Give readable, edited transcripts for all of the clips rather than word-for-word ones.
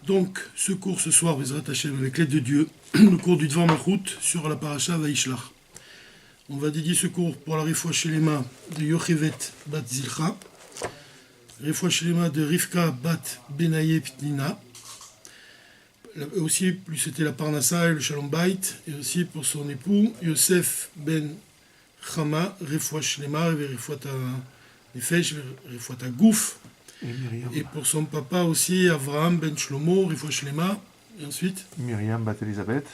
Donc, ce cours ce soir, Bezrat Hashem, avec l'aide de Dieu, le cours du Dvar Malchut sur la paracha Vaishlach. On va dédier ce cours pour la Refoua Shelema de Yochevet Bat Zilcha, Refoua Shelema de Rivka Bat Benaye Pnina, aussi, plus c'était la Parnassa et le Shalom Bait, et aussi pour son époux, Yosef Ben Chama, Refoua Shelema, Refoua Nefesh, Refoua Gouf, et pour son papa aussi, Avraham Ben Shlomo, Refoua Shelema, et ensuite Myriam Bat Elisabeth.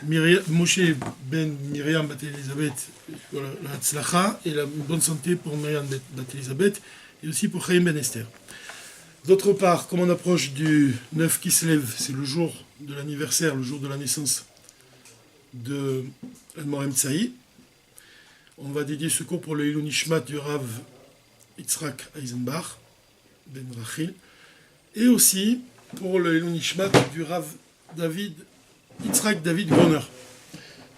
Moshe Ben Myriam Bat Elisabeth, voilà, la Hatzlacha, et la bonne santé pour Myriam Bat Elisabeth, et aussi pour Chaim Ben Esther. D'autre part, comme on approche du 9 Kislev, c'est le jour de l'anniversaire, le jour de la naissance de Admor Tsaï, on va dédier ce cours pour le Ilou Nishmat du Rav Yitzhak Eisenbach, Ben Rachil, et aussi pour le Ilou Nishmat du Rav Yitzhak David Groner.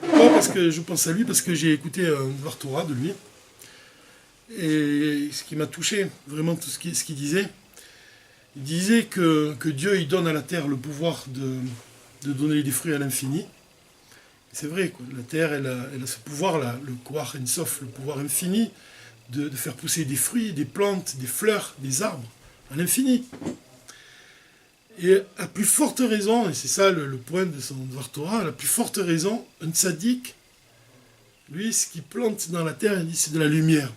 Pourquoi ? Parce que je pense à lui, parce que j'ai écouté un Dvar Torah de lui, et ce qui m'a touché, vraiment tout ce qu'il disait. Il disait que Dieu il donne à la terre le pouvoir de donner des fruits à l'infini. C'est vrai, quoi. La terre elle a ce pouvoir-là, le Koach Ensof, le pouvoir infini, de faire pousser des fruits, des plantes, des fleurs, des arbres, à l'infini. Et à plus forte raison, et c'est ça le point de son Dvar Torah, à la plus forte raison, un tzaddik, lui, ce qu'il plante dans la terre, il dit c'est de la lumière.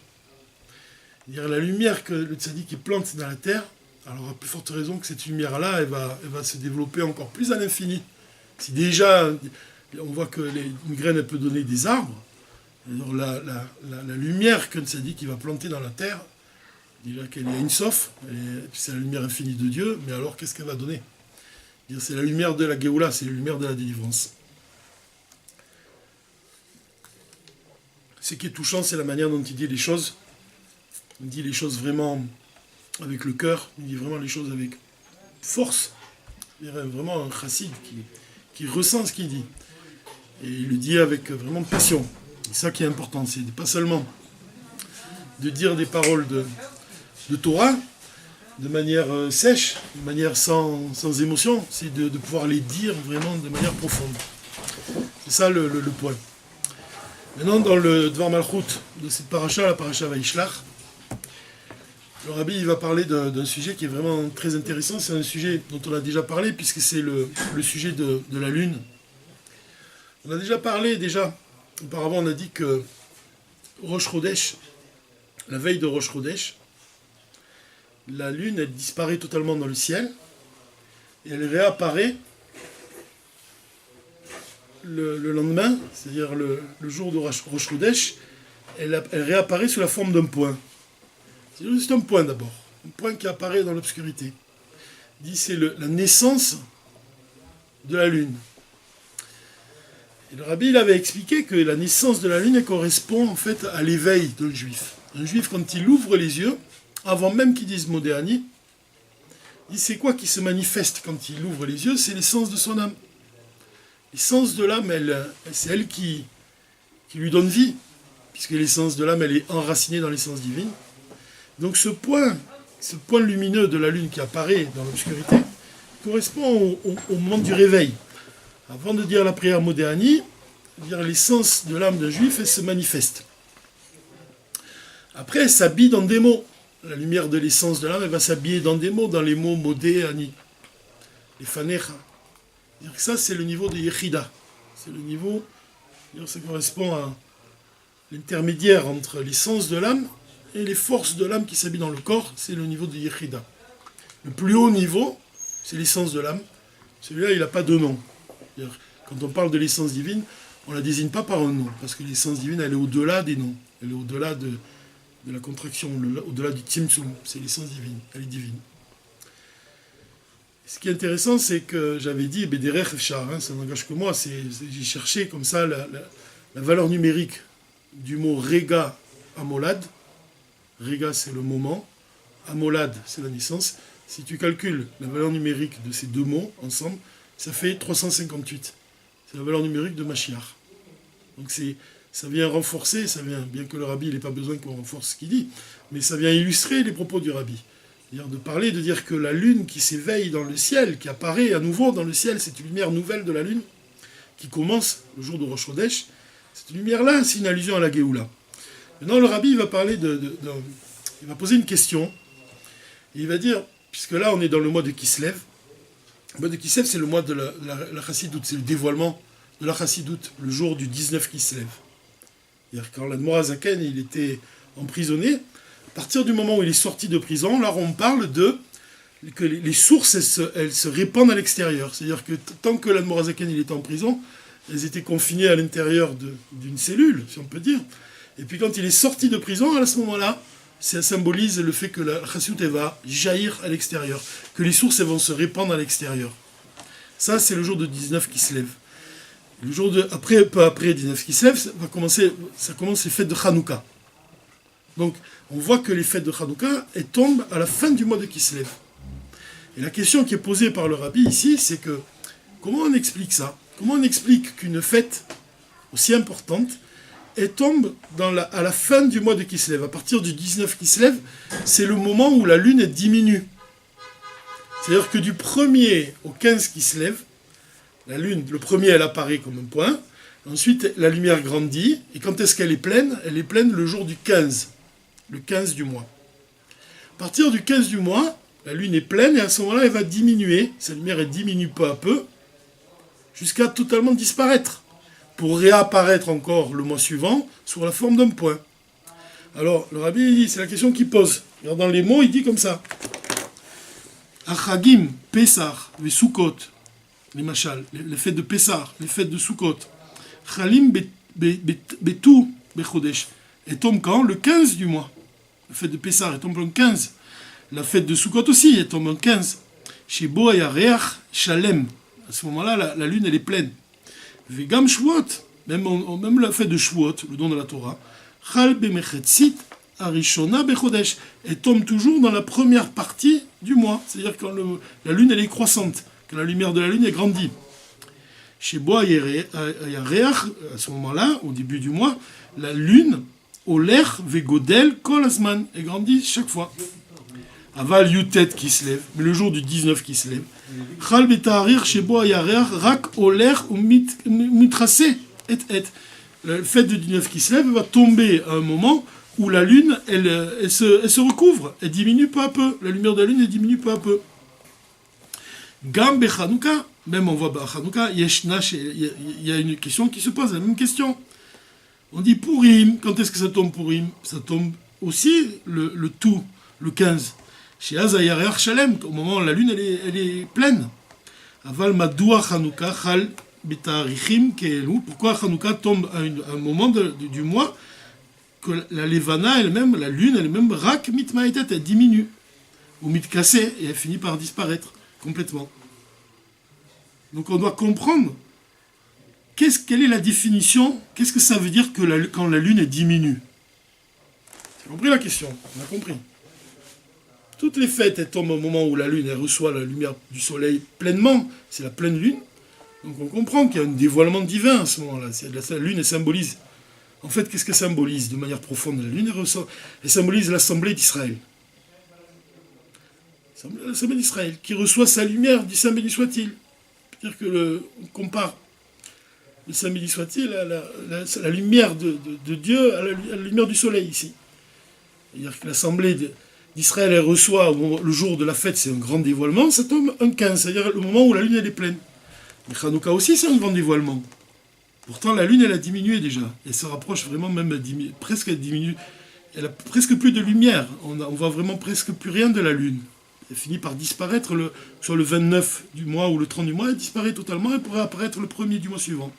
C'est-à-dire la lumière que le tzaddik il plante dans la terre, alors à plus forte raison que cette lumière-là, elle va se développer encore plus à l'infini. Si déjà, on voit que une graine, elle peut donner des arbres, alors la lumière qu'un tzaddik va planter dans la terre, déjà qu'elle est une sof, c'est la lumière infinie de Dieu, mais alors qu'est-ce qu'elle va donner ? C'est la lumière de la Géoula, c'est la lumière de la délivrance. Ce qui est touchant, c'est la manière dont il dit les choses. Il dit les choses vraiment avec le cœur, il dit vraiment les choses avec force. Il y a vraiment un chassid qui ressent ce qu'il dit. Et il le dit avec vraiment passion. C'est ça qui est important, c'est pas seulement de dire des paroles de Torah de manière sèche, de manière sans émotion, c'est de pouvoir les dire vraiment de manière profonde. C'est ça le point. Maintenant, dans le Dvar Malchut de cette paracha, la paracha Vaishlach, le Rabbi il va parler d'un sujet qui est vraiment très intéressant. C'est un sujet dont on a déjà parlé, puisque c'est le sujet de la lune. On a déjà parlé, auparavant on a dit que Rosh Chodesh, la veille de Rosh Chodesh, la lune elle disparaît totalement dans le ciel, et elle réapparaît le lendemain, c'est-à-dire le jour de Rosh Chodesh, elle réapparaît sous la forme d'un point. C'est juste un point d'abord, un point qui apparaît dans l'obscurité. Il dit c'est la naissance de la lune. Et le Rabbi il avait expliqué que la naissance de la lune elle correspond en fait à l'éveil d'un juif. Un juif quand il ouvre les yeux, avant même qu'il dise Modéani, il dit c'est quoi qui se manifeste quand il ouvre les yeux ? C'est l'essence de son âme. L'essence de l'âme, c'est elle qui lui donne vie, puisque l'essence de l'âme elle est enracinée dans l'essence divine. Donc ce point lumineux de la lune qui apparaît dans l'obscurité correspond au moment du réveil. Avant de dire la prière Modéani, dire l'essence de l'âme d'un juif, elle se manifeste. Après, elle s'habille dans des mots. La lumière de l'essence de l'âme, elle va s'habiller dans des mots, dans les mots Modéani, les Fanecha. Ça, c'est le niveau de Yechida. C'est le niveau, ça correspond à l'intermédiaire entre l'essence de l'âme et les forces de l'âme qui s'habillent dans le corps, c'est le niveau de Yechida. Le plus haut niveau, c'est l'essence de l'âme. Celui-là, il n'a pas de nom. Quand on parle de l'essence divine, on ne la désigne pas par un nom, parce que l'essence divine, elle est au-delà des noms. Elle est au-delà de la contraction, au-delà du Tzimtzum. C'est l'essence divine, elle est divine. Ce qui est intéressant, c'est que j'avais dit, Bederech Efshar, ça n'engage que moi, j'ai cherché comme ça la valeur numérique du mot Rega Amolad. Rega, c'est le moment. Amolad, c'est la naissance. Si tu calcules la valeur numérique de ces deux mots ensemble, ça fait 358. C'est la valeur numérique de Mashiach. Donc ça vient renforcer, bien que le Rabbi n'ait pas besoin qu'on renforce ce qu'il dit, mais ça vient illustrer les propos du Rabbi. C'est-à-dire de parler, de dire que la lune qui s'éveille dans le ciel, qui apparaît à nouveau dans le ciel, cette lumière nouvelle de la lune, qui commence le jour de Rosh Chodesh, cette lumière-là, c'est une allusion à la Géoula. Maintenant, le rabbi va parler il va poser une question. Il va dire, puisque là, on est dans le mois de Kislev. Le mois de Kislev, c'est le mois de la Chassidoute, c'est le dévoilement de la Chassidoute, le jour du 19 Kislev. C'est-à-dire quand l'Admor HaZaken, il était emprisonné, à partir du moment où il est sorti de prison, là, on parle que les sources, elles se répandent à l'extérieur. C'est-à-dire que tant que l'Admor HaZaken, il était en prison, elles étaient confinées à l'intérieur d'une cellule, si on peut dire. Et puis quand il est sorti de prison, à ce moment-là, ça symbolise le fait que la Chassidoute va jaillir à l'extérieur, que les sources elles vont se répandre à l'extérieur. Ça, c'est le jour de 19 qui se lève. Le jour peu après 19 qui se lève, ça commence les fêtes de Hanouka. Donc, on voit que les fêtes de Hanouka, elles tombent à la fin du mois de Kislev. Et la question qui est posée par le rabbi ici, c'est que, comment on explique ça? Comment on explique qu'une fête aussi importante, elle tombe à la fin du mois de Kislev? À partir du 19 Kislev, c'est le moment où la lune diminue. C'est-à-dire que du 1er au 15 Kislev, la lune, le premier, elle apparaît comme un point. Ensuite, la lumière grandit. Et quand est-ce qu'elle est pleine? Elle est pleine le jour du 15. Le 15 du mois. À partir du 15 du mois, la lune est pleine et à ce moment-là, elle va diminuer. Sa lumière, elle diminue peu à peu jusqu'à totalement disparaître pour réapparaître encore le mois suivant sous la forme d'un point. Alors, le rabbi, il dit, c'est la question qu'il pose. Dans les mots, il dit comme ça. Achagim, Pesach, les Sukkot, les machal, les fêtes de Pessah, les fêtes de Sukkot. Chalim betou bechodesh. Elle tombe quand? Le 15 du mois. La fête de Pessah, elle tombe le 15. La fête de Sukkot aussi, elle tombe le 15. Chez Boa Yareach Shalem. À ce moment-là, la lune, elle est pleine. Vegam Shvuot, même la fête de Shvuot, le don de la Torah. Chal bemechetzit arishona bechodesh. Elle tombe toujours dans la première partie du mois. C'est-à-dire quand la lune, elle est croissante. Que la lumière de la lune est grandie. Chez Boa Yareach, à ce moment-là, au début du mois, la lune, Oler Vegodel Kol Azman, est grandie chaque fois. Aval Yutet qui se lève, mais le jour du 19 qui se lève. Chal Betaharir chez Boa Yareach, Rak Oler ou Mitrase et. La fête du 19 qui se lève va tomber à un moment où la lune, elle se recouvre, elle diminue peu à peu. La lumière de la lune, elle diminue peu à peu. Gam Bechanouka, même on voit Bechanouka, il y a une question qui se pose, la même question. On dit Purim, quand est-ce que ça tombe Purim? Ça tombe aussi le tout, le 15. Chez Azayareach Shalem, au moment où la lune elle est pleine. Aval Madoua Chanouka Chal Betarichim Keelu. Pourquoi Chanouka tombe à un moment du mois que la Levana elle-même, la lune elle-même, Rak Mitmaetet, elle diminue. Ou Mitkase, et elle finit par disparaître complètement. Donc on doit comprendre quelle est la définition, qu'est-ce que ça veut dire que quand la lune diminue. Vous avez compris la question? On a compris. Toutes les fêtes, elles tombent au moment où la lune elle reçoit la lumière du soleil pleinement, c'est la pleine lune. Donc on comprend qu'il y a un dévoilement divin à ce moment-là. La lune elle symbolise. En fait, qu'est-ce qu'elle symbolise de manière profonde? La lune elle symbolise l'assemblée d'Israël. L'assemblée d'Israël, qui reçoit sa lumière du Saint béni soit-il. C'est-à-dire on compare le Saint béni soit-il à la lumière de Dieu, à la lumière du soleil ici. C'est-à-dire que l'assemblée d'Israël elle reçoit le jour de la fête, c'est un grand dévoilement, ça tombe un 15, c'est-à-dire le moment où la lune elle est pleine. Mais Hanouka aussi c'est un grand dévoilement. Pourtant la lune elle a diminué déjà, elle se rapproche vraiment même, presque elle diminue, elle a presque plus de lumière, on voit vraiment presque plus rien de la lune. Elle finit par disparaître, soit le 29 du mois ou le 30 du mois, elle disparaît totalement, elle pourrait apparaître le 1er du mois suivant.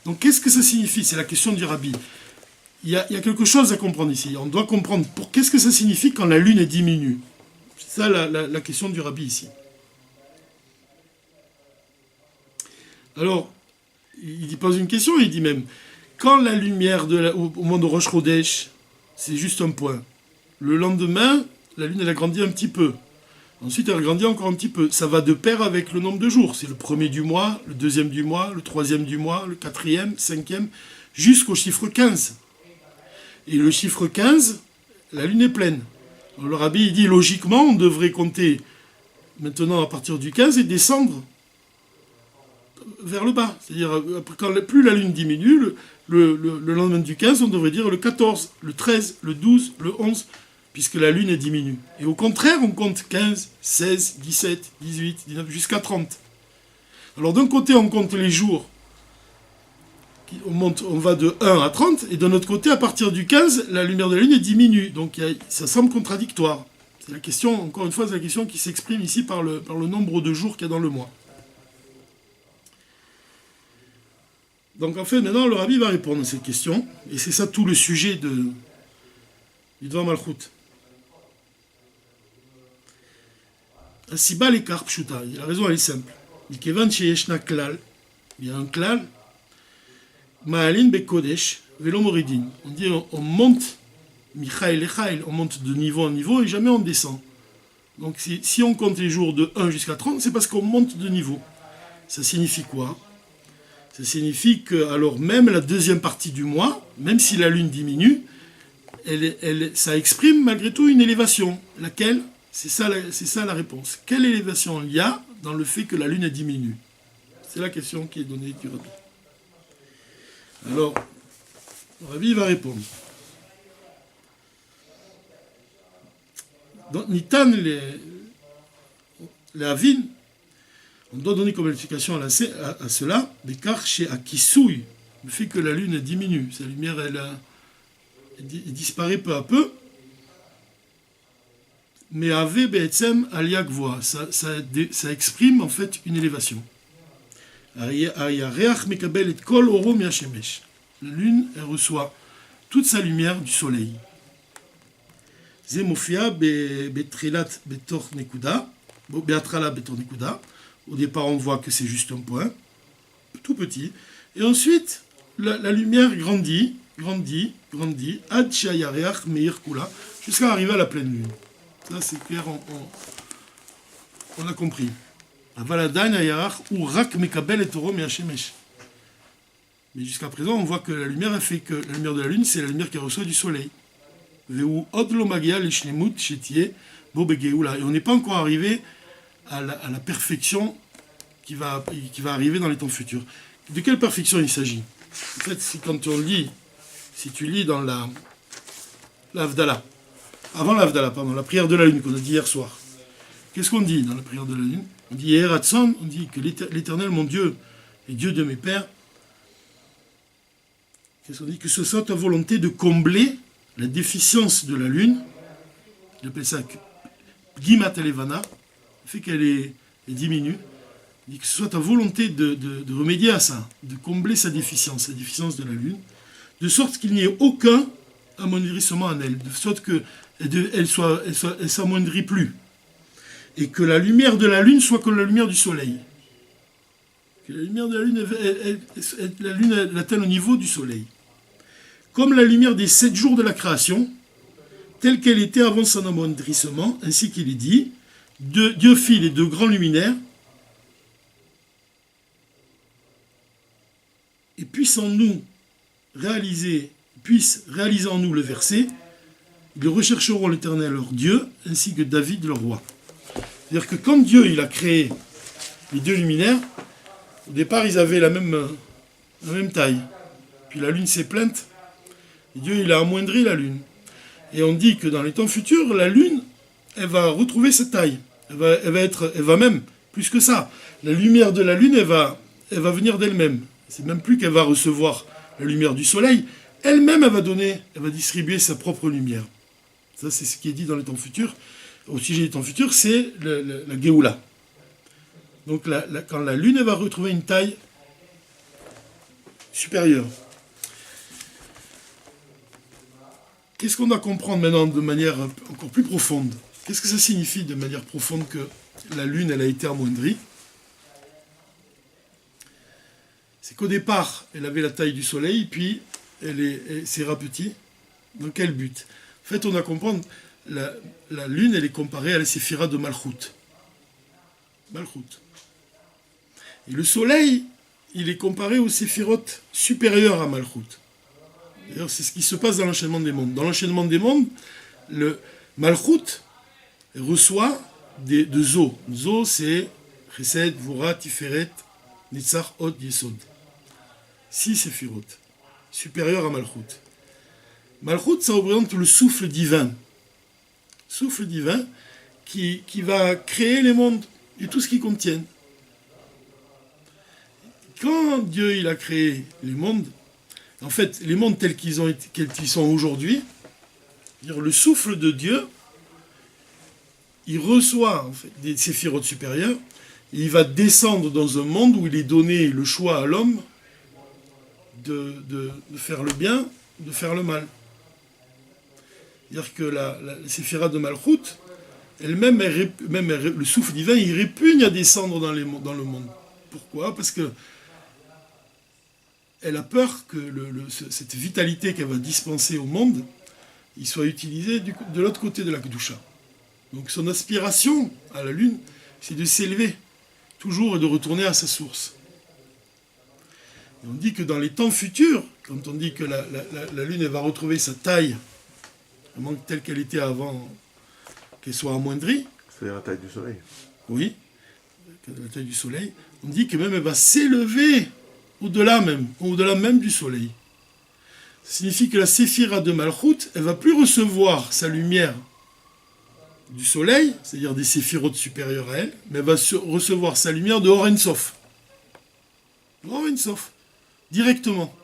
Donc qu'est-ce que ça signifie? C'est la question du rabbi. Il y a quelque chose à comprendre ici. On doit comprendre qu'est-ce que ça signifie quand la lune diminue. C'est ça la question du rabbi ici. Alors, il pose une question, il dit même, quand la lumière au moment de Rosh Chodesh, c'est juste un point. Le lendemain, la lune elle a grandi un petit peu. Ensuite, elle a grandi encore un petit peu. Ça va de pair avec le nombre de jours. C'est le 1er du mois, le 2e du mois, le 3e du mois, le 4e, 5e, jusqu'au chiffre 15. Et le chiffre 15, la lune est pleine. Alors, le rabbi il dit logiquement, on devrait compter maintenant à partir du 15 et descendre vers le bas. C'est-à-dire, plus la lune diminue, le lendemain du 15, on devrait dire le 14, le 13, le 12, le 11, puisque la lune diminue. Et au contraire, on compte 15, 16, 17, 18, 19, jusqu'à 30. Alors d'un côté, on compte les jours, on va de 1 à 30, et de notre côté, à partir du 15, la lumière de la lune diminue. Donc ça semble contradictoire. C'est la question, encore une fois, c'est la question qui s'exprime ici par le nombre de jours qu'il y a dans le mois. Donc en fait, maintenant, le rabbi va répondre à cette question, et c'est ça tout le sujet du Dvar Malchut. Asiba l'écart pshuta, la raison elle est simple. Il y a un klal, ma'alin bekodesh, velo moridin. On dit on monte, michael lechael, on monte de niveau en niveau et jamais on descend. Donc si on compte les jours de 1 jusqu'à 30, c'est parce qu'on monte de niveau. Ça signifie quoi? Ça signifie que alors même la deuxième partie du mois, même si la lune diminue, ça exprime malgré tout une élévation. Laquelle? C'est ça la réponse. Quelle élévation il y a dans le fait que la lune diminue? C'est la question qui est donnée du rabbi. Alors, le rabbi va répondre. Dans Nitan, les Avin, on doit donner comme explication à cela, l'écart chez Akisouille, le fait que la lune diminue. Sa lumière, elle disparaît peu à peu. Mais Ave Be'etzem Aliak voix, ça exprime en fait une élévation. La lune, elle reçoit toute sa lumière du soleil. Zemofia Betrilat Betor Nekuda, Beatrala Betor Nekuda. Au départ, on voit que c'est juste un point, tout petit. Et ensuite, la lumière grandit, Ad Shayareach Meir Kula, jusqu'à arriver à la pleine lune. Ça, c'est clair, on a compris. Mais jusqu'à présent, on voit que la lumière de la lune, c'est la lumière qui reçoit du soleil. Et on n'est pas encore arrivé à la perfection qui va arriver dans les temps futurs. De quelle perfection il s'agit? En fait, si tu lis dans l'Avdala, avant l'Avdala, pardon, la prière de la lune qu'on a dit hier soir. Qu'est-ce qu'on dit dans la prière de la lune? On dit Yeratson, on dit que l'Éternel, mon Dieu, et Dieu de mes pères, qu'est-ce qu'on dit? Que ce soit ta volonté de combler la déficience de la lune, il appelle ça Gimat Elevana, le fait qu'elle diminue, il dit que ce soit ta volonté de remédier à ça, de combler sa déficience, la déficience de la lune, de sorte qu'il n'y ait aucun amoindrissement en elle, de sorte que elle s'amoindrit plus. Et que la lumière de la lune soit comme la lumière du soleil. Que la lumière de la lune, elle atteint au niveau du soleil. Comme la lumière des 7 jours de la création, telle qu'elle était avant son amoindrissement, ainsi qu'il est dit, Dieu fit les 2 grands luminaires, et puisse réaliser en nous le verset, ils rechercheront l'Éternel leur Dieu, ainsi que David leur roi. C'est-à-dire que quand Dieu il a créé les 2 luminaires, au départ ils avaient la même taille. Puis la lune s'est plainte, et Dieu il a amoindri la lune. Et on dit que dans les temps futurs, la lune, elle va retrouver sa taille. Elle va même, plus que ça. La lumière de la lune, elle va venir d'elle-même. C'est même plus qu'elle va recevoir la lumière du soleil. Elle-même, elle va distribuer sa propre lumière. Ça, c'est ce qui est dit dans les temps futurs. Au sujet des temps futurs, c'est la Géoula. Donc, quand la lune, elle va retrouver une taille supérieure. Qu'est-ce qu'on doit comprendre maintenant de manière encore plus profonde? Qu'est-ce que ça signifie de manière profonde que la lune, elle a été amoindrie? C'est qu'au départ, elle avait la taille du soleil, puis elle s'est rapetie. Dans quel but? En fait, on doit comprendre, la lune, elle est comparée à la séphira de Malchut. Malchut. Et le soleil, il est comparé aux séphirotes supérieures à Malchut. D'ailleurs, c'est ce qui se passe dans l'enchaînement des mondes. Dans l'enchaînement des mondes, Malchut reçoit de Zo. Zo, c'est Chesed, Vora, Tiferet, Netzach, Hod, Yesod. 6 séphirotes, supérieurs à Malchut. Malchut, ça représente le souffle divin. Souffle divin qui va créer les mondes et tout ce qu'ils contiennent. Quand Dieu il a créé les mondes, en fait, les mondes tels qu'ils sont aujourd'hui, le souffle de Dieu, il reçoit en fait, des séphirotes supérieures, et il va descendre dans un monde où il est donné le choix à l'homme de faire le bien, de faire le mal. C'est-à-dire que la séphira de Malchut, elle-même, le souffle divin, il répugne à descendre dans le monde. Pourquoi ? Parce que elle a peur que cette vitalité qu'elle va dispenser au monde, il soit utilisé de l'autre côté de la Kedusha. Donc son aspiration à la Lune, c'est de s'élever toujours et de retourner à sa source. Et on dit que dans les temps futurs, quand on dit que la Lune elle va retrouver sa taille, vraiment telle qu'elle était avant qu'elle soit amoindrie. C'est-à-dire la taille du Soleil. Oui, la taille du Soleil. On dit que même elle va s'élever au-delà même du Soleil. Ça signifie que la séphira de Malchut, elle ne va plus recevoir sa lumière du Soleil, c'est-à-dire des séphirotes supérieures à elle, mais elle va recevoir sa lumière de Or Ein Sof. Or Ein Sof, directement.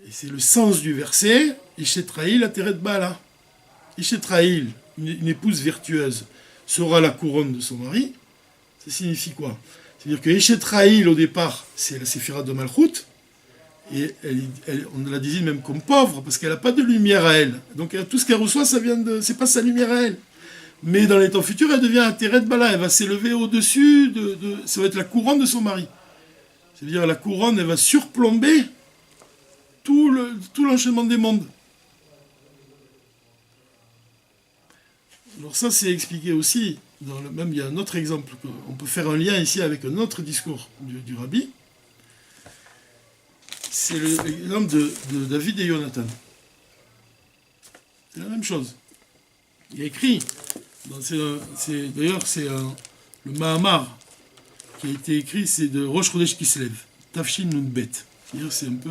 Et c'est le sens du verset, Ishetraïl ateret Baala. Ishetraïl, une épouse vertueuse, sera la couronne de son mari. Ça signifie quoi ? C'est-à-dire que Ishetraïl, au départ, c'est la séphira de Malchut, et on la désigne même comme pauvre, parce qu'elle n'a pas de lumière à elle. Donc tout ce qu'elle reçoit, c'est pas sa lumière à elle. Mais dans les temps futurs, elle devient ateret Baala, elle va s'élever au-dessus, ça va être la couronne de son mari. C'est-à-dire la couronne, elle va surplomber tout l'enchaînement des mondes. Alors ça, c'est expliqué aussi, même il y a un autre exemple, on peut faire un lien ici avec un autre discours du Rabbi. C'est l'exemple de David et Jonathan. C'est la même chose. Il y a écrit, d'ailleurs c'est le Mahamar qui a été écrit, c'est de Rosh Chodesh Kislev, Tafshin Nunbet. C'est-à-dire c'est un peu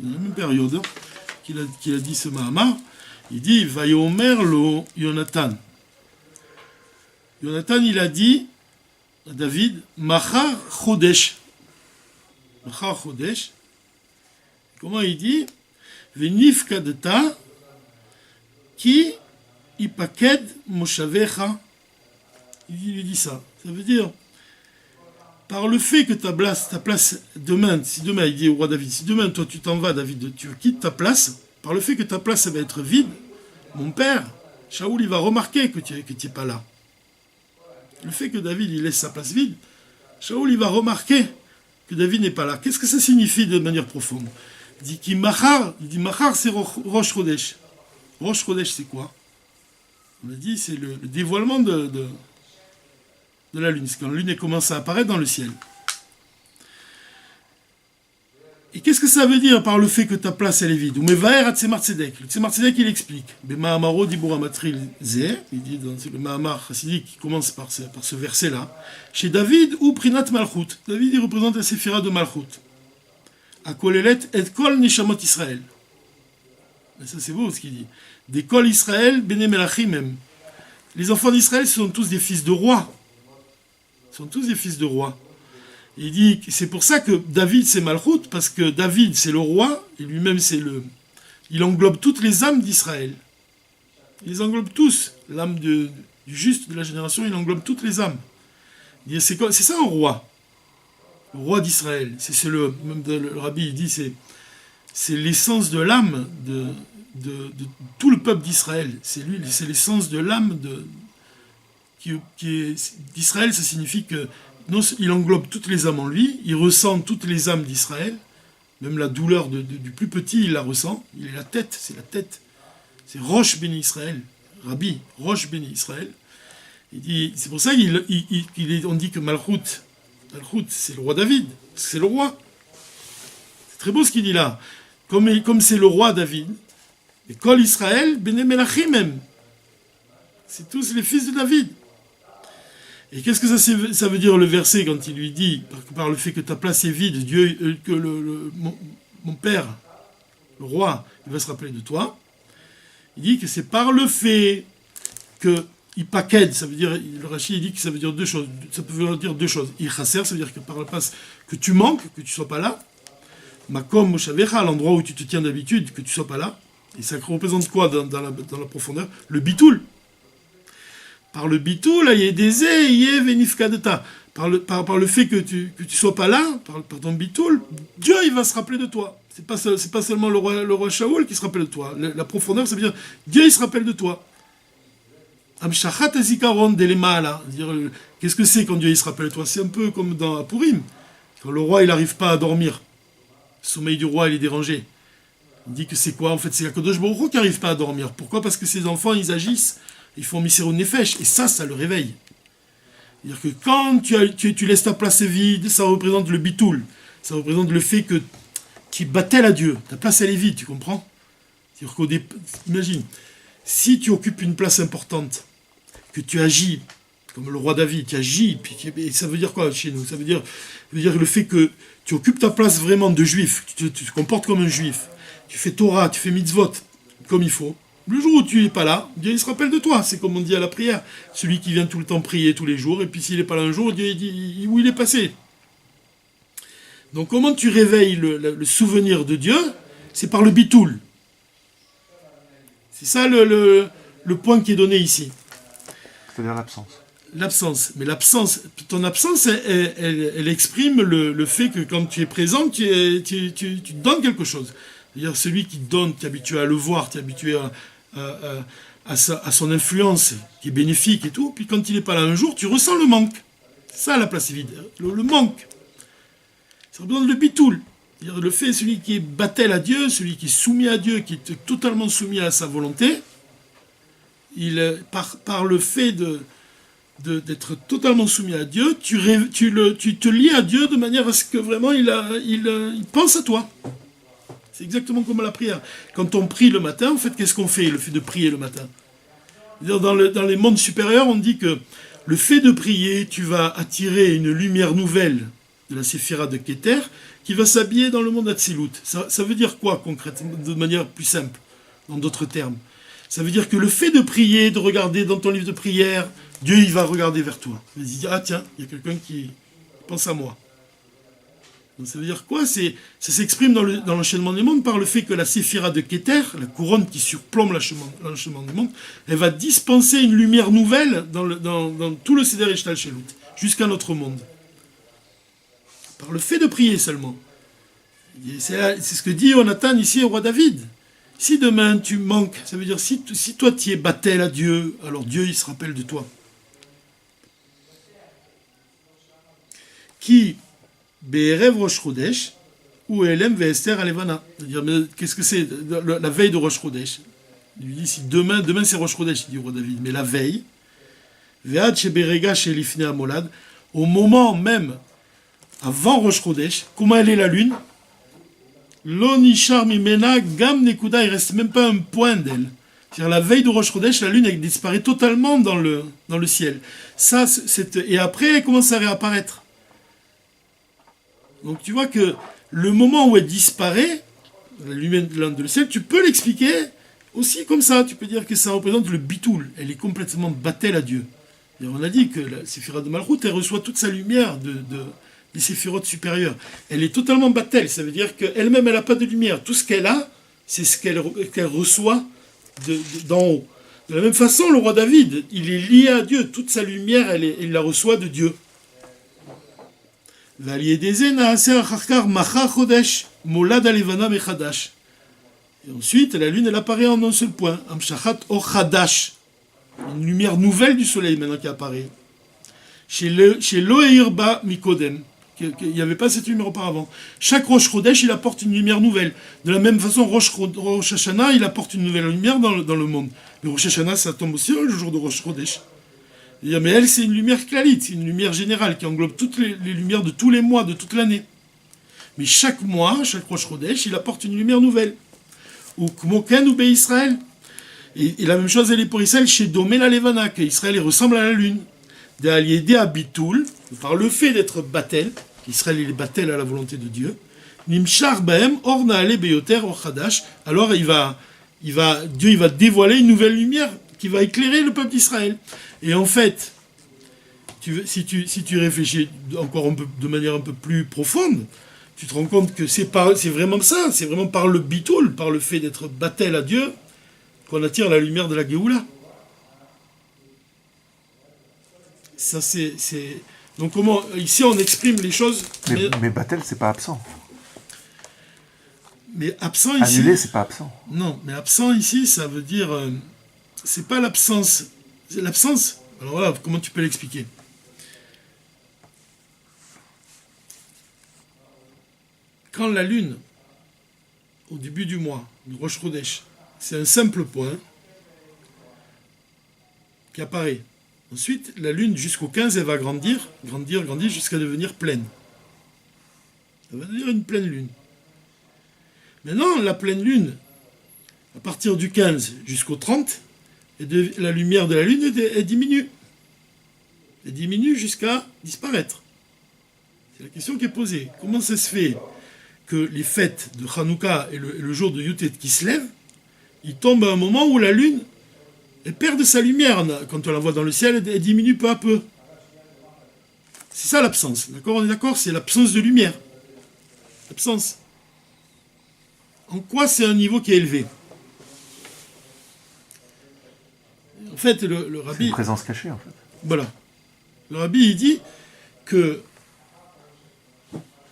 dans la même période qu'il a dit ce Mahamar. Il dit Vayomer lo Jonathan. Jonathan, il a dit à David Machar Chodesh. Machar Chodesh. Comment il dit Venifkadta ki ipaked moshavecha. Il dit ça. Ça veut dire par le fait que ta place demain, si demain il dit au roi David, si demain toi tu t'en vas David, tu quittes ta place, par le fait que ta place va être vide, mon père, Shaoul, il va remarquer que tu n'es pas là. Le fait que David il laisse sa place vide, Shaoul il va remarquer que David n'est pas là. Qu'est-ce que ça signifie de manière profonde ? Il dit Machar c'est Rosh Chodesh. Rosh Chodesh c'est quoi ? On a dit c'est le dévoilement de la lune, c'est quand la lune commence à apparaître dans le ciel. Et qu'est-ce que ça veut dire par le fait que ta place elle est vide ? Ou Mevaer à Tzemar Tzedek. Le Tzemar Tzedek il explique. Bemahamaro dibur matril zeh, il dit dans le Mahamar chassidique qui commence par ce verset-là. Chez David ou Prinat Malchut. David il représente la séphira de Malchut. A Kolelet et Kol Nishamot Israël. Et ça c'est beau ce qu'il dit. Des Kol Israël Bene Melachim même. Les enfants d'Israël ce sont tous des fils de rois. Ils sont tous des fils de rois. Il dit que c'est pour ça que David c'est Malchut, parce que David c'est le roi, et lui-même il englobe toutes les âmes d'Israël. Il les englobe tous. L'âme du juste de la génération, il englobe toutes les âmes. Il dit, c'est ça un roi. Le roi d'Israël. Même le Rabbi il dit c'est l'essence de l'âme de tout le peuple d'Israël. C'est l'essence de l'âme d'Israël, ça signifie que non, il englobe toutes les âmes en lui, il ressent toutes les âmes d'Israël, même la douleur du plus petit, il la ressent, il est la tête, c'est Rosh Béni Israël, Rabbi, Rosh Béni Israël. Il dit, c'est pour ça qu'on dit que Malchut, c'est le roi David, c'est le roi. C'est très beau ce qu'il dit là. Comme c'est le roi David, Et Kol Israël, Bene Melachim même. C'est tous les fils de David. Et qu'est-ce que ça veut dire le verset quand il lui dit, par le fait que ta place est vide, Dieu, que mon père, le roi, il va se rappeler de toi. Il dit que c'est par le fait que il paquette, ça veut dire, le Rashi dit que ça veut dire deux choses. Ça peut dire deux choses. Il chasser, ça veut dire que par le passe que tu manques, que tu sois pas là. Makom Moshavecha, l'endroit où tu te tiens d'habitude, que tu sois pas là. Et ça représente quoi dans la profondeur? Le bitoul. Par le bitoul, il y a des venifkadeta. Par le fait que tu sois pas là, par ton bitoul, Dieu il va se rappeler de toi. C'est pas seulement le roi Shaoul qui se rappelle de toi. La profondeur, ça veut dire Dieu il se rappelle de toi. Amshachat azikaron delemala. Qu'est-ce que c'est quand Dieu il se rappelle de toi? C'est un peu comme dans Purim. Quand le roi il n'arrive pas à dormir, le sommeil du roi il est dérangé. Il dit que c'est quoi? En fait, c'est Akadosh Baruch Hu qui n'arrive pas à dormir. Pourquoi? Parce que ses enfants ils agissent, ils font misérou nefesh, et ça le réveille. C'est-à-dire que quand tu laisses ta place vide, ça représente le bitoul. Ça représente le fait que tu battelles à Dieu. Ta place elle est vide, tu comprends? C'est-à-dire qu'au départ, imagine, si tu occupes une place importante, que tu agis comme le roi David, tu agis, et ça veut dire quoi chez nous? Ça veut dire le fait que tu occupes ta place vraiment de juif, tu te comportes comme un juif, tu fais Torah, tu fais mitzvot comme il faut. Le jour où tu n'es pas là, Dieu il se rappelle de toi. C'est comme on dit à la prière, celui qui vient tout le temps prier tous les jours, et puis s'il n'est pas là un jour, Dieu il dit où il est passé. Donc comment tu réveilles le souvenir de Dieu? C'est par le bitoul. C'est ça le point qui est donné ici. C'est-à-dire l'absence. L'absence. Mais ton absence, elle exprime le fait que quand tu es présent, tu donnes quelque chose. C'est-à-dire celui qui donne, tu es habitué à le voir, tu es habitué à son influence, qui est bénéfique et tout. Puis quand il n'est pas là un jour, tu ressens le manque. C'est ça la place vide, le manque. Ça représente le bitoul. C'est-à-dire le fait, celui qui est battel à Dieu, celui qui est soumis à Dieu, qui est totalement soumis à sa volonté, par le fait d'être totalement soumis à Dieu, tu te lies à Dieu de manière à ce que vraiment il pense à toi. C'est exactement comme la prière. Quand on prie le matin, en fait, qu'est-ce qu'on fait, le fait de prier le matin? Dans les mondes supérieurs, on dit que le fait de prier, tu vas attirer une lumière nouvelle de la séphira de Keter qui va s'habiller dans le monde Hatzilut. Ça veut dire quoi concrètement, de manière plus simple, dans d'autres termes? Ça veut dire que le fait de prier, de regarder dans ton livre de prière, Dieu il va regarder vers toi. Il va se dire, ah tiens, il y a quelqu'un qui pense à moi. Donc ça veut dire quoi? Ça s'exprime dans l'enchaînement des mondes par le fait que la séphira de Keter, la couronne qui surplombe l'enchaînement des mondes, elle va dispenser une lumière nouvelle dans tout le Seder Ishtal Shelut, jusqu'à notre monde. Par le fait de prier seulement. C'est ce que dit Jonathan ici au roi David. Si demain tu manques, ça veut dire si toi tu es battel à Dieu, alors Dieu il se rappelle de toi. Qui Be'erev Rosh Chodesh ou Elem Ve'ester Alevana. C'est-à-dire, mais qu'est-ce que c'est la veille de Rosh Chodesh? Il lui dit si demain c'est Rosh Chodesh, il dit au roi David, mais la veille, Ve'ad Sheberega Shelifne Amolad, au moment même avant Rosh Chodesh, comment elle est la lune? L'onishar mimena gam nekuda, il reste même pas un point d'elle. C'est-à-dire la veille de Rosh Chodesh, la lune elle disparaît totalement dans le ciel. Ça, et après elle commence à réapparaître. Donc tu vois que le moment où elle disparaît, la lumière de le ciel, tu peux l'expliquer aussi comme ça. Tu peux dire que ça représente le bitoul. Elle est complètement battelle à Dieu. Et on a dit que la séphira de Malchut, elle reçoit toute sa lumière des séphirotes supérieures. Elle est totalement battelle, ça veut dire qu'elle-même, elle n'a pas de lumière. Tout ce qu'elle a, c'est ce qu'elle reçoit d'en haut. De la même façon, le roi David, il est lié à Dieu. Toute sa lumière, il la reçoit de Dieu. Et ensuite, la lune, elle apparaît en un seul point. Amshachat Ochadash. Une lumière nouvelle du soleil maintenant qui apparaît. Chez Loeirba Mikodem. Il n'y avait pas cette lumière auparavant. Chaque Rosh Chodesh, il apporte une lumière nouvelle. De la même façon, Rosh Hashanah, il apporte une nouvelle lumière dans le monde. Le Rosh Hashanah, ça tombe aussi le jour de Rosh Chodesh. Mais elle, c'est une lumière clalite, c'est une lumière générale qui englobe toutes les lumières de tous les mois, de toute l'année. Mais chaque mois, chaque Rosh Chodesh, il apporte une lumière nouvelle. ou Kmoken ou Be Israël. Et la même chose, elle est pour Israël chez Domé la Levana, qu'Israël il ressemble à la lune. D'Aliédé à Bitoul, par le fait d'être Batel, qu'Israël il est Batel à la volonté de Dieu, Nimshar Bahem, Orna Ale Beyoter Or Hadash, alors Dieu il va dévoiler une nouvelle lumière qui va éclairer le peuple d'Israël. Et en fait, si tu réfléchis encore de manière un peu plus profonde, tu te rends compte que c'est vraiment ça, c'est vraiment par le Bitoul, par le fait d'être Batel à Dieu, qu'on attire la lumière de la Géoula. Ça, c'est... Donc, ici, on exprime les choses... Mais Batel, c'est pas absent. Mais absent ici... Annulé, c'est pas absent. Non, mais absent ici, ça veut dire... c'est pas l'absence. C'est l'absence. Alors voilà, comment tu peux l'expliquer? Quand la lune, au début du mois, du Rosh Chodesh, c'est un simple point qui apparaît. Ensuite, la lune, jusqu'au 15, elle va grandir, jusqu'à devenir pleine. Ça va devenir une pleine lune. Maintenant, la pleine lune, à partir du 15 jusqu'au 30, la lumière de la lune, elle diminue. Elle diminue jusqu'à disparaître. C'est la question qui est posée. Comment ça se fait que les fêtes de Hanouka et le jour de Yutet qui se lèvent, ils tombent à un moment où la lune, elle perd de sa lumière. Quand on la voit dans le ciel, elle diminue peu à peu. C'est ça l'absence. D'accord? On est d'accord? C'est l'absence de lumière. L'absence. En quoi c'est un niveau qui est élevé? En fait, le rabbi... C'est une présence cachée, en fait. Voilà. Le rabbi, il dit que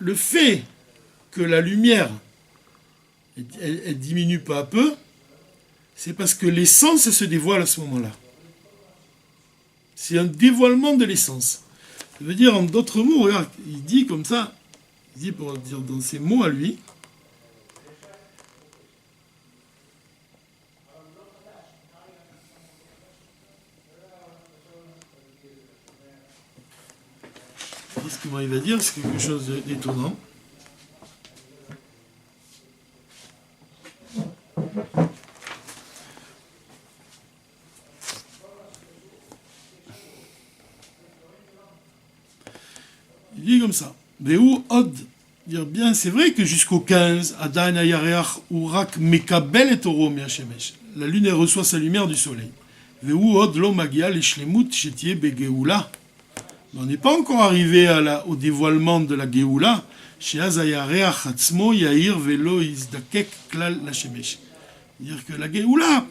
le fait que la lumière elle diminue peu à peu, c'est parce que l'essence se dévoile à ce moment-là. C'est un dévoilement de l'essence. Ça veut dire, en d'autres mots, regarde, il dit comme ça, il dit pour dire dans ses mots à lui, qu'est-ce qu'il va dire? C'est quelque chose d'étonnant. Il dit comme ça. Vehu od, dire bien, c'est vrai que jusqu'au 15, Adan Ayareach Urak Mekabel et Oro Miashemesh. La lune elle reçoit sa lumière du soleil. Vehu od lo magia leshlemut shetie begeoula. On n'est pas encore arrivé au dévoilement de la Géoula. Sheaz Ayareach Hatzmo Yair Velo Izdakek Klal Lashemesh. C'est-à-dire que la Géoula,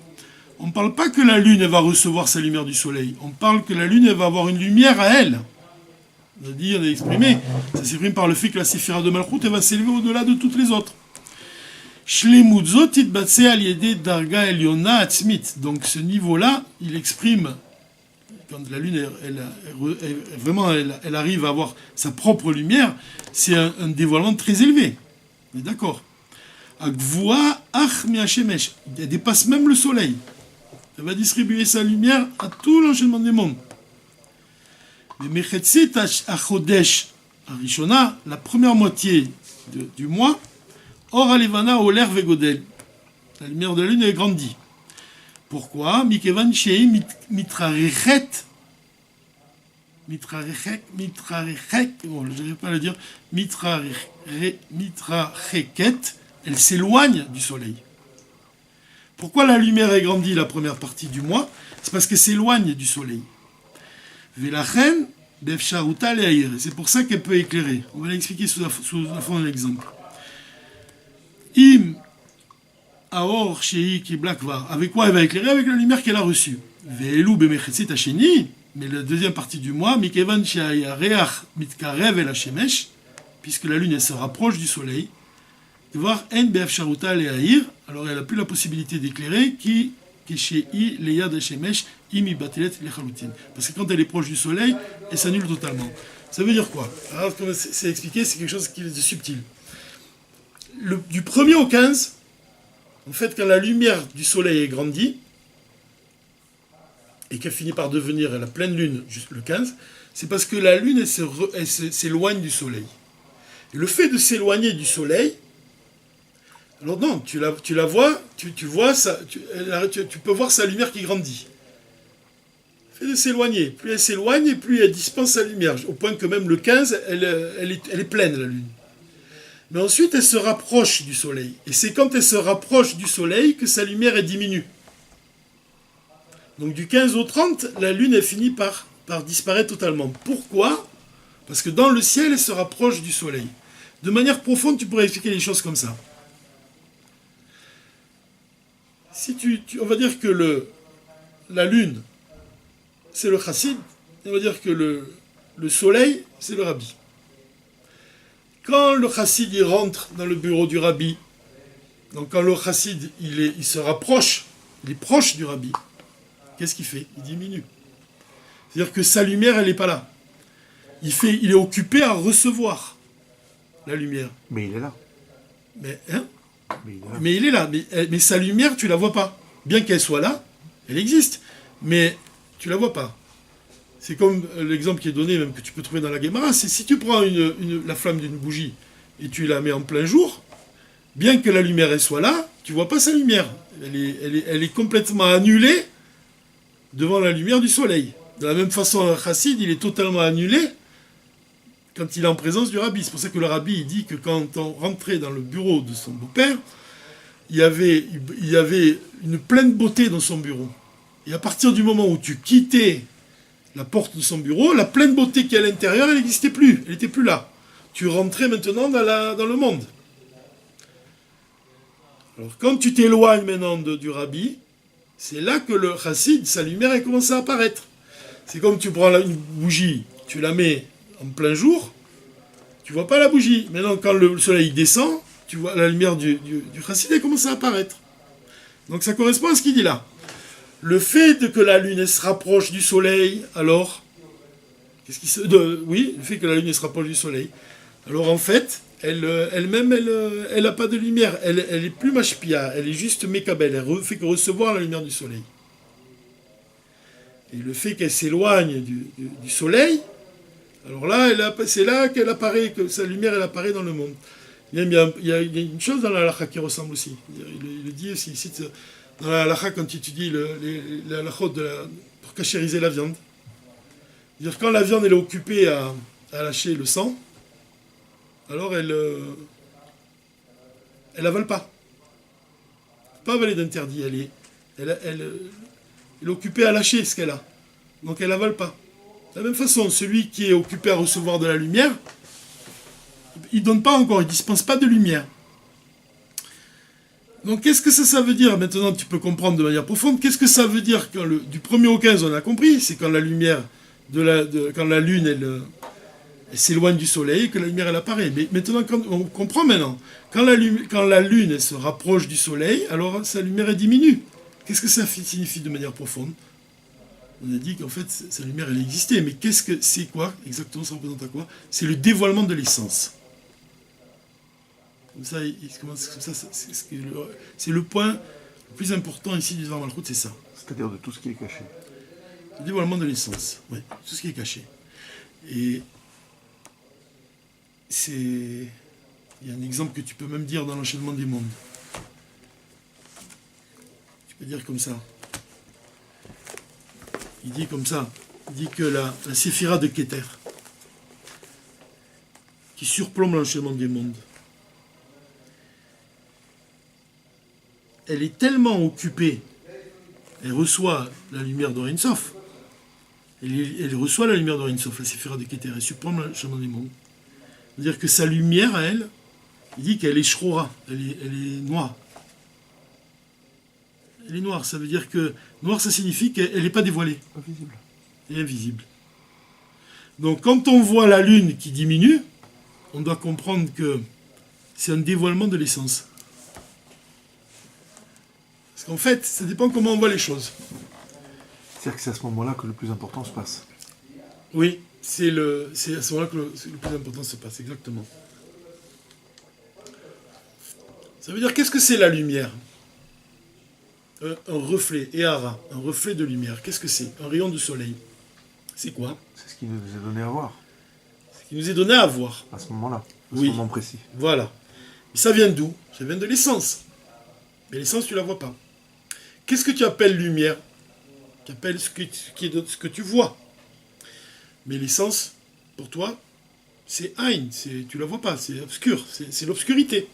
on ne parle pas que la lune elle va recevoir sa lumière du soleil. On parle que la lune elle va avoir une lumière à elle. On a dit, on a exprimé, ça s'exprime par le fait que la séphira de Malchut elle va s'élever au-delà de toutes les autres. Shlemut itbatse aliede darga eliona atzmit. Donc ce niveau-là, il exprime, quand la lune elle arrive à avoir sa propre lumière, c'est un dévoilement très élevé. On est d'accord. Akvoa ach miashemesh. Elle dépasse même le soleil. Elle va distribuer sa lumière à tout l'enchaînement des mondes. Mais Mechetzit Achodesh Arishona, la première moitié du mois, Or Alevana Oler Vegodel. La lumière de la lune est grandie. Pourquoi? Mikevan Shei Mitrarichet. Bon, je n'arrive pas à le dire. Mitracheket, elle s'éloigne du soleil. Pourquoi la lumière est grandie la première partie du mois? C'est parce qu'elle s'éloigne du soleil. Velachen, Befsharuta Leaïr. C'est pour ça qu'elle peut éclairer. On va l'expliquer sous la forme d'un exemple. Im Aor Shei Kiblakvar. Avec quoi elle va éclairer? Avec la lumière qu'elle a reçue. Ve'elu Bemechetsit Hasheni. Mais la deuxième partie du mois, Mikevan Sheayareach Mitkarev El Hashemesh, puisque la lune elle se rapproche du soleil. Voir En Befsharuta Leaïr. Alors elle n'a plus la possibilité d'éclairer qui parce que quand elle est proche du soleil, elle s'annule totalement. Ça veut dire quoi? Alors, comme c'est expliqué, c'est quelque chose qui est subtil. Du 1er au 15, en fait, quand la lumière du soleil est grandie, et qu'elle finit par devenir la pleine lune, juste le 15, c'est parce que la lune elle s'éloigne du soleil. Et le fait de s'éloigner du soleil, Alors non, tu la vois, tu vois ça, tu peux voir sa lumière qui grandit. Fait de s'éloigner. Plus elle s'éloigne, et plus elle dispense sa lumière. Au point que même le 15, elle est pleine, la Lune. Mais ensuite, elle se rapproche du Soleil. Et c'est quand elle se rapproche du Soleil que sa lumière est diminue. Donc du 15 au 30, la Lune, elle finit par disparaître totalement. Pourquoi ? Parce que dans le ciel, elle se rapproche du Soleil. De manière profonde, tu pourrais expliquer les choses comme ça. Si on va dire que la Lune, c'est le chassid, on va dire que le Soleil, c'est le rabbi. Quand le chassid il rentre dans le bureau du rabbi, donc quand le chassid il se rapproche, il est proche du rabbi, qu'est-ce qu'il fait ? Il diminue. C'est-à-dire que sa lumière, elle n'est pas là. Il est occupé à recevoir la lumière. Mais il est là. Mais il est là. Mais sa lumière, tu la vois pas. Bien qu'elle soit là, elle existe. Mais tu la vois pas. C'est comme l'exemple qui est donné, même que tu peux trouver dans la Guémara, c'est si tu prends la flamme d'une bougie et tu la mets en plein jour, bien que la lumière elle soit là, tu vois pas sa lumière. Elle est complètement annulée devant la lumière du soleil. De la même façon, un chassid, il est totalement annulé quand il est en présence du rabbi. C'est pour ça que le rabbi il dit que quand on rentrait dans le bureau de son beau-père, il y avait une pleine beauté dans son bureau. Et à partir du moment où tu quittais la porte de son bureau, la pleine beauté qui est à l'intérieur, elle n'existait plus. Elle n'était plus là. Tu rentrais maintenant dans le monde. Alors quand tu t'éloignes maintenant du rabbi, c'est là que le chassid, sa lumière, elle commence à apparaître. C'est comme tu prends une bougie, tu la mets en plein jour, tu vois pas la bougie. Maintenant, quand le soleil descend, tu vois la lumière du chassid, elle commence à apparaître. Donc ça correspond à ce qu'il dit là. Le fait que la lune elle se rapproche du soleil, alors, le fait que la lune elle se rapproche du soleil, alors en fait, elle-même, elle n'a pas de lumière, elle est plus mashpia, elle est juste mekabel, elle fait que recevoir la lumière du soleil. Et le fait qu'elle s'éloigne du soleil, alors là, c'est là qu'elle apparaît, que sa lumière elle apparaît dans le monde. Il y a une chose dans la halakha qui ressemble aussi. Il le dit aussi ici. Dans la halakha, quand tu étudies la halachot pour cachériser la viande, c'est-à-dire quand la viande elle est occupée à lâcher le sang, alors elle avale pas. Pas avaler d'interdit, elle est occupée à lâcher ce qu'elle a. Donc elle avale pas. De la même façon, celui qui est occupé à recevoir de la lumière, il donne pas encore, il dispense pas de lumière. Donc qu'est-ce que ça veut dire ? Maintenant tu peux comprendre de manière profonde. Qu'est-ce que ça veut dire quand du 1er au 15 on a compris, c'est quand la lumière quand la lune elle s'éloigne du soleil, que la lumière elle apparaît. Mais maintenant on comprend maintenant. Quand la lune elle se rapproche du soleil, alors sa lumière elle diminue. Qu'est-ce que ça signifie de manière profonde ? On a dit qu'en fait sa lumière elle existait, mais c'est quoi exactement, ça représente à quoi ? C'est le dévoilement de l'essence. Comme ça, c'est le point le plus important ici du Dvar Malchut, c'est ça. C'est-à-dire de tout ce qui est caché. Le dévoilement de l'essence, oui, tout ce qui est caché. Et il y a un exemple que tu peux même dire dans l'enchaînement des mondes. Tu peux dire comme ça. Il dit comme ça, il dit que la séphira de Keter, qui surplombe l'enchaînement des mondes, elle est tellement occupée, elle reçoit la lumière d'Orin Sof, elle reçoit la lumière d'Orin Sof, la séphira de Keter, elle surplombe l'enchaînement des mondes. C'est-à-dire que sa lumière à elle, il dit qu'elle est shrora, elle est noire. Elle est noire, ça veut dire que noire ça signifie qu'elle n'est pas dévoilée. Invisible. Elle est invisible. Donc quand on voit la lune qui diminue, on doit comprendre que c'est un dévoilement de l'essence. Parce qu'en fait, ça dépend comment on voit les choses. C'est-à-dire que c'est à ce moment-là que le plus important se passe. Oui, c'est à ce moment-là que le plus important se passe, exactement. Ça veut dire, qu'est-ce que c'est la lumière ? Un reflet, Ehara, un reflet de lumière. Qu'est-ce que c'est ? Un rayon de soleil. C'est quoi ? C'est ce qui nous est donné à voir. Ce qui nous est donné à voir. À ce moment-là, à Oui. ce moment précis. Voilà. Et ça vient d'où? Ça vient de l'essence. Mais l'essence, tu ne la vois pas. Qu'est-ce que tu appelles lumière? Tu appelles ce que tu vois. Mais l'essence, pour toi, c'est Ein, tu ne la vois pas, c'est obscur, c'est l'obscurité.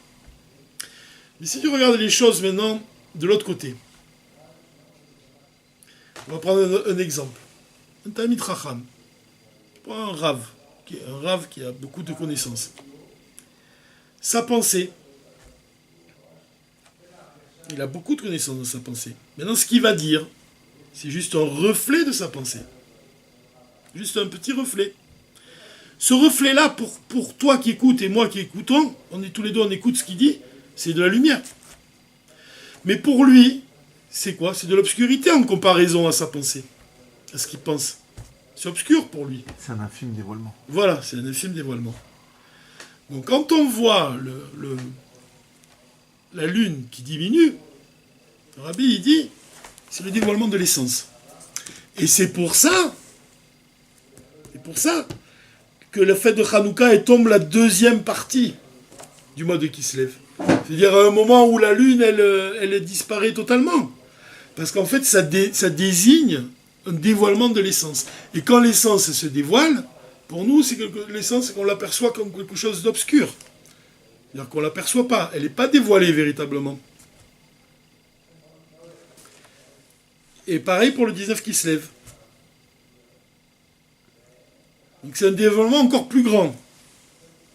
Mais si tu regardes les choses maintenant de l'autre côté, on va prendre un exemple. Un Talmid Chacham, un Rav qui a beaucoup de connaissances. Sa pensée, il a beaucoup de connaissances dans sa pensée. Maintenant, ce qu'il va dire, c'est juste un reflet de sa pensée. Juste un petit reflet. Ce reflet-là, pour toi qui écoutes et moi qui écoutons, on est tous les deux, on écoute ce qu'il dit, c'est de la lumière. Mais pour lui, c'est quoi? C'est de l'obscurité en comparaison à sa pensée, à ce qu'il pense. C'est obscur pour lui. C'est un infime dévoilement. Voilà, c'est un infime dévoilement. Donc quand on voit la lune qui diminue, le Rabbi il dit, c'est le dévoilement de l'essence. Et c'est pour ça que le fait de Hanouka tombe la deuxième partie du mois de Kislev. C'est-à-dire à un moment où la lune, elle disparaît totalement. Parce qu'en fait, ça désigne un dévoilement de l'essence. Et quand l'essence se dévoile, pour nous, l'essence, c'est qu'on l'aperçoit comme quelque chose d'obscur. C'est-à-dire qu'on ne l'aperçoit pas. Elle n'est pas dévoilée véritablement. Et pareil pour le 19 Kislev. Donc c'est un dévoilement encore plus grand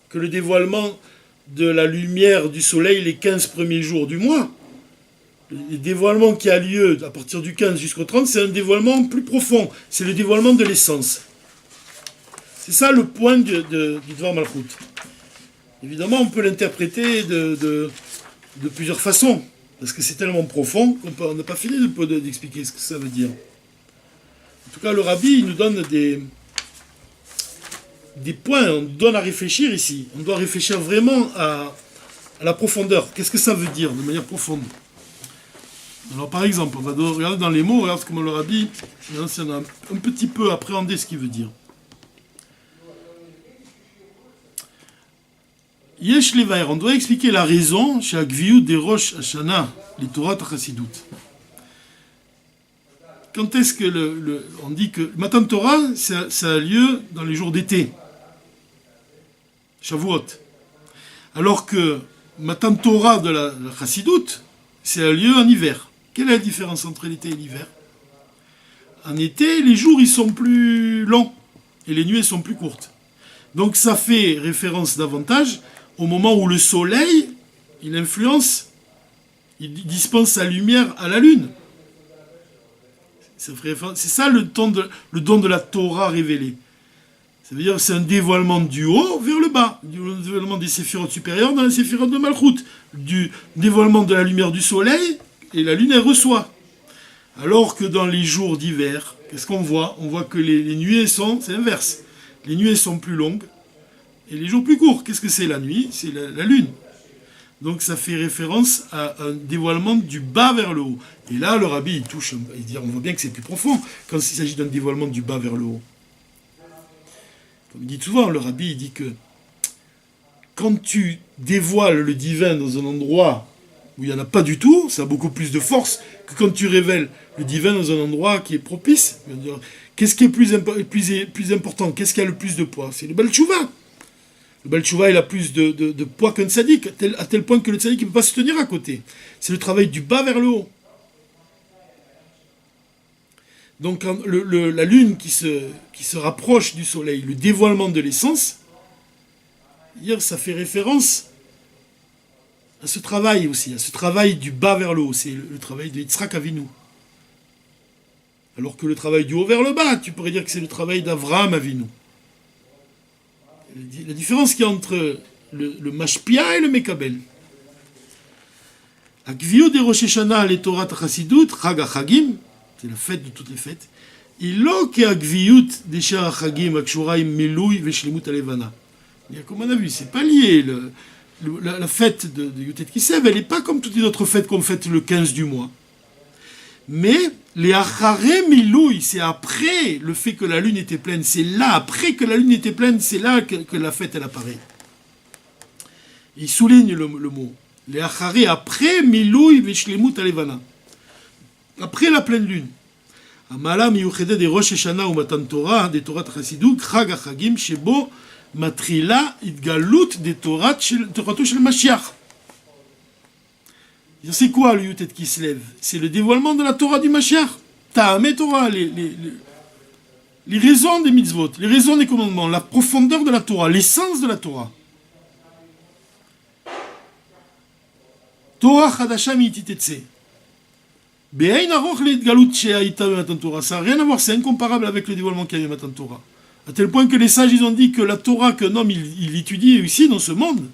que le dévoilement de la lumière du soleil les 15 premiers jours du mois. Le dévoilement qui a lieu à partir du 15 jusqu'au 30, c'est un dévoilement plus profond. C'est le dévoilement de l'essence. C'est ça le point du Dvar Malchut. Évidemment, on peut l'interpréter de plusieurs façons, parce que c'est tellement profond qu'on n'a pas fini d'expliquer ce que ça veut dire. En tout cas, le Rabbi il nous donne des points, on nous donne à réfléchir ici. On doit réfléchir vraiment à la profondeur. Qu'est-ce que ça veut dire de manière profonde? Alors par exemple, on va regarder dans les mots, regarde comment le Rabbi on a un petit peu appréhendé ce qu'il veut dire. Yesh Levaer, on doit expliquer la raison chez Agviou des Rosh Hashanah, les Torah Chassidut. Quand est-ce que on dit que Matan Torah, ça a lieu dans les jours d'été, Shavuot. Alors que Matan Torah de la Chassidut, c'est un lieu en hiver. Quelle est la différence entre l'été et l'hiver? En été, les jours ils sont plus longs et les nuits sont plus courtes. Donc ça fait référence davantage au moment où le soleil, il influence, il dispense sa lumière à la lune. C'est ça le don de la Torah révélée. Ça veut dire que c'est un dévoilement du haut vers le bas, du dévoilement des séphirotes supérieures dans les séphirotes de Malchut, du dévoilement de la lumière du soleil, et la lune elle reçoit. Alors que dans les jours d'hiver, qu'est-ce qu'on voit? On voit que les nuées c'est inverse. Les nuées sont plus longues et les jours plus courts. Qu'est-ce que c'est la nuit? C'est la lune. Donc ça fait référence à un dévoilement du bas vers le haut. Et là, le Rabbi, il touche, on voit bien que c'est plus profond quand il s'agit d'un dévoilement du bas vers le haut. Comme il dit souvent, le Rabbi, il dit que quand tu dévoiles le divin dans un endroit où il n'y en a pas du tout, ça a beaucoup plus de force que quand tu révèles le divin dans un endroit qui est propice. Qu'est-ce qui est plus important? Qu'est-ce qui a le plus de poids? C'est le Baal Tshuva. Le Baal Tshuva, il a plus de poids qu'un tzaddik, à tel point que le tzaddik ne peut pas se tenir à côté. C'est le travail du bas vers le haut. Donc la lune qui se rapproche du soleil, le dévoilement de l'essence, ça fait référence à ce travail aussi, à ce travail du bas vers le haut. C'est le travail de Yitzhak Avinu. Alors que le travail du haut vers le bas, tu pourrais dire que c'est le travail d'Avraham Avinu. La différence qu'il y a entre le Mashpia et le Mekabel. Akvio de Rosh Hashanah les Torah Chassidut, Chag HaChagim, c'est la fête de toutes les fêtes. Ilo ke Akviyut de Shar HaChagim Akshuraim Milui Veshlimut Alevana. Comme on a vu, c'est pas lié. La fête de Yutet Kislev, elle n'est pas comme toutes les autres fêtes qu'on fête le 15 du mois. Mais les Acharé Miloui, c'est après le fait que la lune était pleine. C'est là, après que la lune était pleine, c'est là que la fête elle apparaît. Il souligne le mot. Les achari après Miloui Vishlemut Alevana. Après la pleine lune. Amala miyuchede de Rosh Hashanah ou Matan Torah, des Torah Chassidut, Chag HaChagim, Shebo, Matrila, Idgalut, des Torah Shel Mashiach. C'est quoi le Yutet qui se lève? C'est le dévoilement de la Torah du Mashiach. Ta'amé Torah, les raisons des mitzvot, les raisons des commandements, la profondeur de la Torah, l'essence de la Torah. Torah Chadasha Mititetse. Be'ein aroch l'idgalut she'aïta Matan Torah. Ça n'a rien à voir, c'est incomparable avec le dévoilement qu'il y a eu Matan Torah. À tel point que les sages, ils ont dit que la Torah qu'un homme il étudie ici, dans ce monde,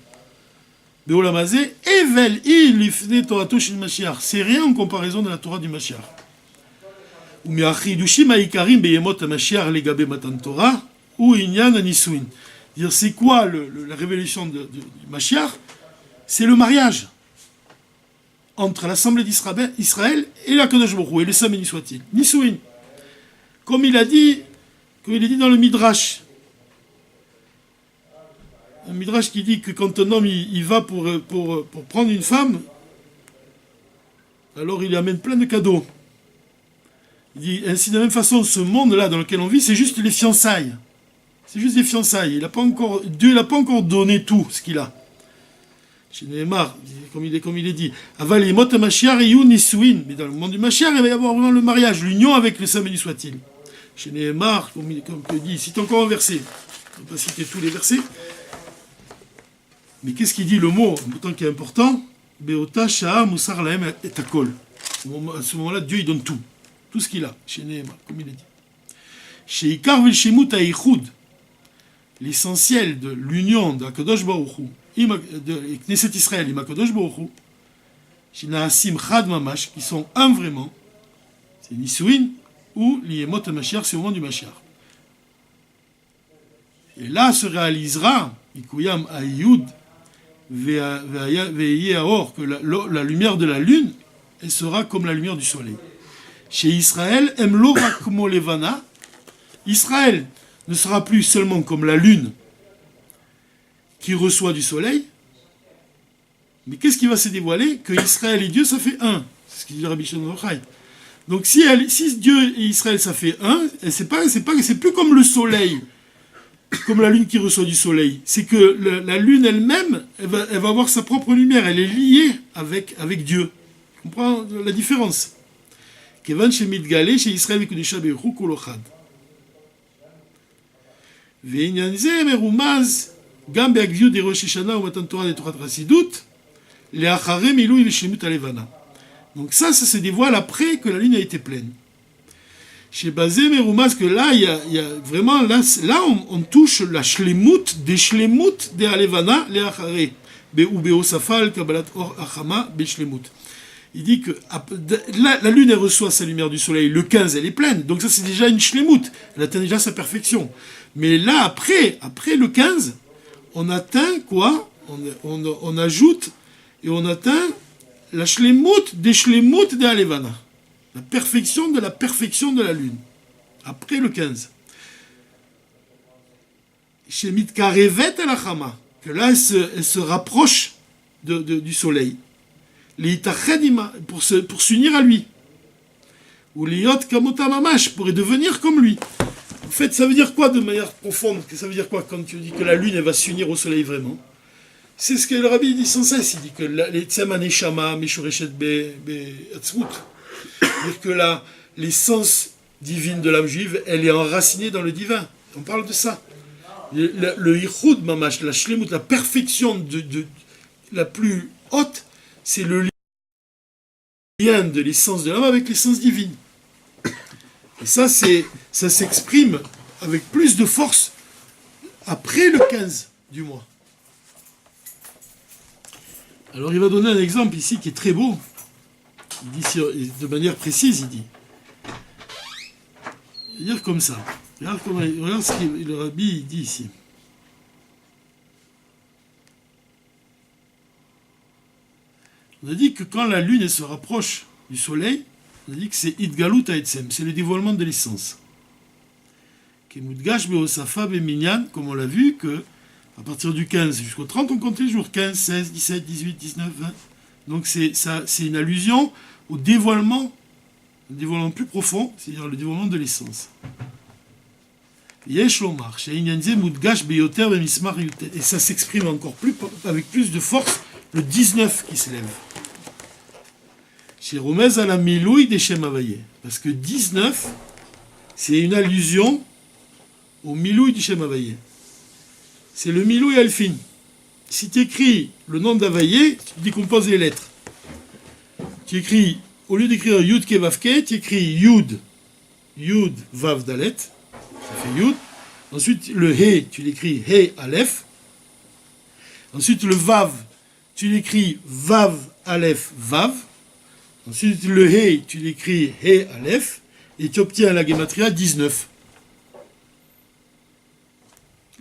Be'olamazé, Evel il lifne Torato shel Mashiach. C'est rien en comparaison de la Torah du Mashiach. Ou mi'achidushim ha'ikarim be'yemot ha'Mashiach legabe Matan Torah, ou inyan ha'nisuin. Dire c'est quoi la révélation du Mashiach? C'est le mariage entre l'assemblée d'Israël et la Kadosh Baruch Hu, et le saint béni soit-il. Nisuin. Comme il est dit dans le Midrash. Un Midrash qui dit que quand un homme il va pour prendre une femme, alors il lui amène plein de cadeaux. Il dit ainsi de la même façon, ce monde-là dans lequel on vit, c'est juste les fiançailles. C'est juste des fiançailles. Dieu n'a pas encore donné tout ce qu'il a. Chez Nehemar, comme il est dit, Aval yemot Mashiach yun nisuin. Mais dans le monde du Mashiach, il va y avoir vraiment le mariage, l'union avec le saint béni soit-il. Chez Nehemar, comme il dit, cite encore un verset. Je ne vais pas citer tous les versets. Mais qu'est-ce qu'il dit le mot, autant qui est important? Beota sha'a musar lahem et akol. À ce moment-là, Dieu il donne tout ce qu'il a, chez Nehemar, comme il est dit. Chez Ikar Vilshimut Ha'ichud, l'essentiel de l'union de Kadosh Baruch Hu, de Knesset Israël et Kadosh Baruch Hu, chez Naasim Chad Mamash, qui sont un vraiment, c'est Nisuin ou l'Yemot Mashiach, c'est au moment du Mashiach. Et là se réalisera, Ikuyam Ayud, Ve'yehaor, que la lumière de la lune, elle sera comme la lumière du soleil. Chez Israël, Emlo Rakmo Levana, Israël ne sera plus seulement comme la lune qui reçoit du soleil, mais qu'est-ce qui va se dévoiler? Que Israël et Dieu, ça fait un. C'est ce qu'il dit Rabbi Shimon Yochai. Donc si Dieu et Israël, ça fait un, c'est plus comme le soleil, comme la lune qui reçoit du soleil. C'est que la lune elle-même, elle va avoir sa propre lumière, elle est liée avec Dieu. Tu comprends la différence? Kevan chez Midgalé, chez Israël, Kedusha Be'echu Kolochad. Ve'inyanze merumaz, gam be'agviu de Rosh Hashanah ou Matan Torah de Torah Chassidut, le'achare milui v'shlemut alevana. Donc ça se dévoile après que la lune a été pleine. Chez Bazé merumaz, que là, il y a vraiment, là on touche la shlemut de alevana, le'achare, be'u be'osafal, kabbalat or achama, be'shlemut. Il dit que la lune, elle reçoit sa lumière du soleil, le 15, elle est pleine. Donc ça, c'est déjà une shlemut. Elle atteint déjà sa perfection. Mais là, après le 15, on atteint quoi? On ajoute et on atteint la shlemut de Alevana. La perfection de la lune. Après le 15. Chez Mitkarevet el Achama, que là, elle se rapproche du soleil. Pour s'unir à lui. Ou liot kamota mamash, pour devenir comme lui. En fait, ça veut dire quoi de manière profonde? Ça veut dire quoi quand tu dis que la lune elle va s'unir au soleil vraiment? C'est ce que le rabbi dit sans cesse. Il dit que les tzemane shama meshureshet be'atzmut, c'est-à-dire que l'essence divine de l'âme juive, elle est enracinée dans le divin. On parle de ça. Le yichud mamash, la shlemut, la perfection de la plus haute, c'est le lien de l'essence de l'âme avec l'essence divine. Et ça s'exprime avec plus de force après le 15 du mois. Alors il va donner un exemple ici qui est très beau. Il dit de manière précise, il dit. Il va dire comme ça. Regarde ce que le rabbi dit ici. On a dit que quand la lune elle se rapproche du soleil, on a dit que c'est Idgalut Haetzem, c'est le dévoilement de l'essence. Kemudgash be'osafa be'minyan, comme on l'a vu, que À partir du 15 jusqu'au 30, on compte les jours. 15, 16, 17, 18, 19, 20. Donc c'est une allusion au dévoilement, un dévoilement plus profond, c'est-à-dire le dévoilement de l'essence. Yesh lomar, she'inyan ze mudgash beyoter bemismar yutet. Et ça s'exprime encore plus, avec plus de force, le 19 qui s'élève. Chez Romez à la milouille des Shem Havaye. Parce que 19, c'est une allusion au milouille du Shem Havaye. C'est le milouille alfin. Si tu écris le nom d'Havaye, tu décomposes les lettres. Tu écris, au lieu d'écrire Yud Ke Vav Ke, tu écris Yud, Yud Vav Dalet. Ça fait Yud. Ensuite, le He, tu l'écris He Aleph. Ensuite, le Vav, tu l'écris Vav Aleph Vav. Ensuite, le He, tu l'écris He Aleph. Et tu obtiens la Gematria 19.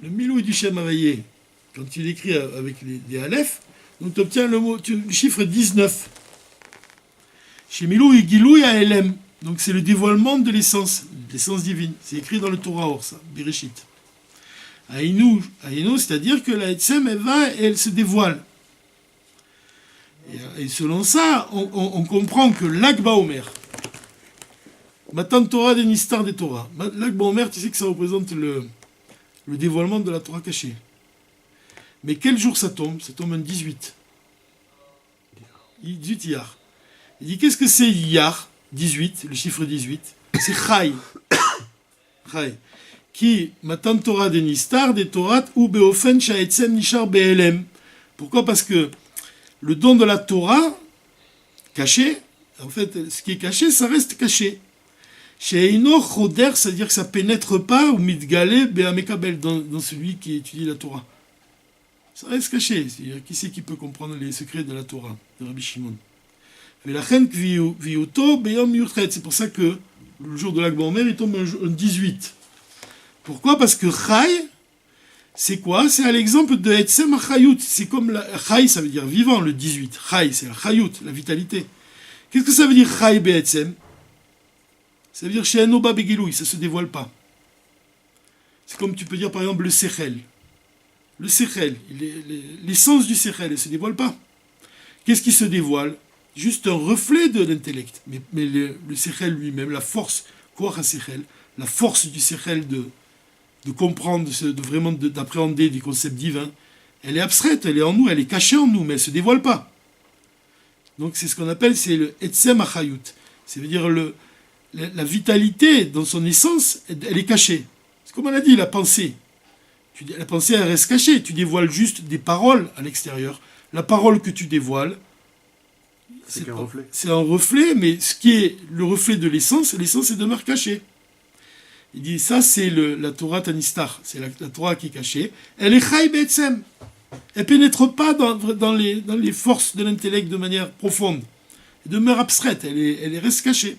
Le Milouï du Shem Havaye, quand tu l'écris avec les Aleph, donc tu obtiens le chiffre 19. Chez Milouï, Gilouï à Elem. Donc c'est le dévoilement de l'essence divine. C'est écrit dans le Torah Or, ça, Bereshit. Aïnou, c'est-à-dire que la Etzem, elle se dévoile. Et selon ça, on comprend que l'Akba Omer, Matan Torah des Nistar des Torah, l'Akba Omer, tu sais que ça représente le dévoilement de la Torah cachée. Mais quel jour ça tombe? Ça tombe un 18. 18 Iyar. Il dit qu'est-ce que c'est Iyar? 18, le chiffre 18. C'est Chai. Chai. Qui, Matan Torah des Nistar, des Torah, ou Beofen Shaetzem Nishar Be'elem. Pourquoi? Parce que le don de la Torah, caché, en fait, ce qui est caché, ça reste caché. She'eino Choder, c'est-à-dire que ça pénètre pas, ou Midgale Be'amekabel, dans celui qui étudie la Torah. Ça reste caché. C'est-à-dire, qui c'est qui peut comprendre les secrets de la Torah, de Rabbi Shimon? C'est pour ça que le jour de l'Akba Omer, il tombe un 18. Pourquoi? Parce que Chai, c'est quoi? C'est à l'exemple de Etzem Achayut. C'est comme la Chai, ça veut dire vivant, le 18. Chai, c'est la Chayut, la vitalité. Qu'est-ce que ça veut dire Chai Be'etzem? Ça veut dire chez Enoba Begiloui, ça ne se dévoile pas. C'est comme tu peux dire par exemple le Sechel. Le Sechel, l'essence du Sechel, elle ne se dévoile pas. Qu'est-ce qui se dévoile? Juste un reflet de l'intellect. Mais le Sechel lui-même, la force, Koach HaSechel, la force du Sechel de comprendre, vraiment d'appréhender des concepts divins, elle est abstraite, elle est en nous, elle est cachée en nous, mais elle ne se dévoile pas. Donc c'est ce qu'on appelle, c'est le Etzem Achayut. C'est-à-dire la vitalité dans son essence, elle est cachée. C'est comme on a dit, la pensée. La pensée, elle reste cachée. Tu dévoiles juste des paroles à l'extérieur. La parole que tu dévoiles, c'est un reflet, mais ce qui est le reflet de l'essence elle demeure cachée. Il dit, ça c'est la Torah Tanistar, c'est la Torah qui est cachée. Elle est Chai Be'etzem. Elle pénètre pas dans les forces de l'intellect de manière profonde. Elle demeure abstraite, elle reste cachée.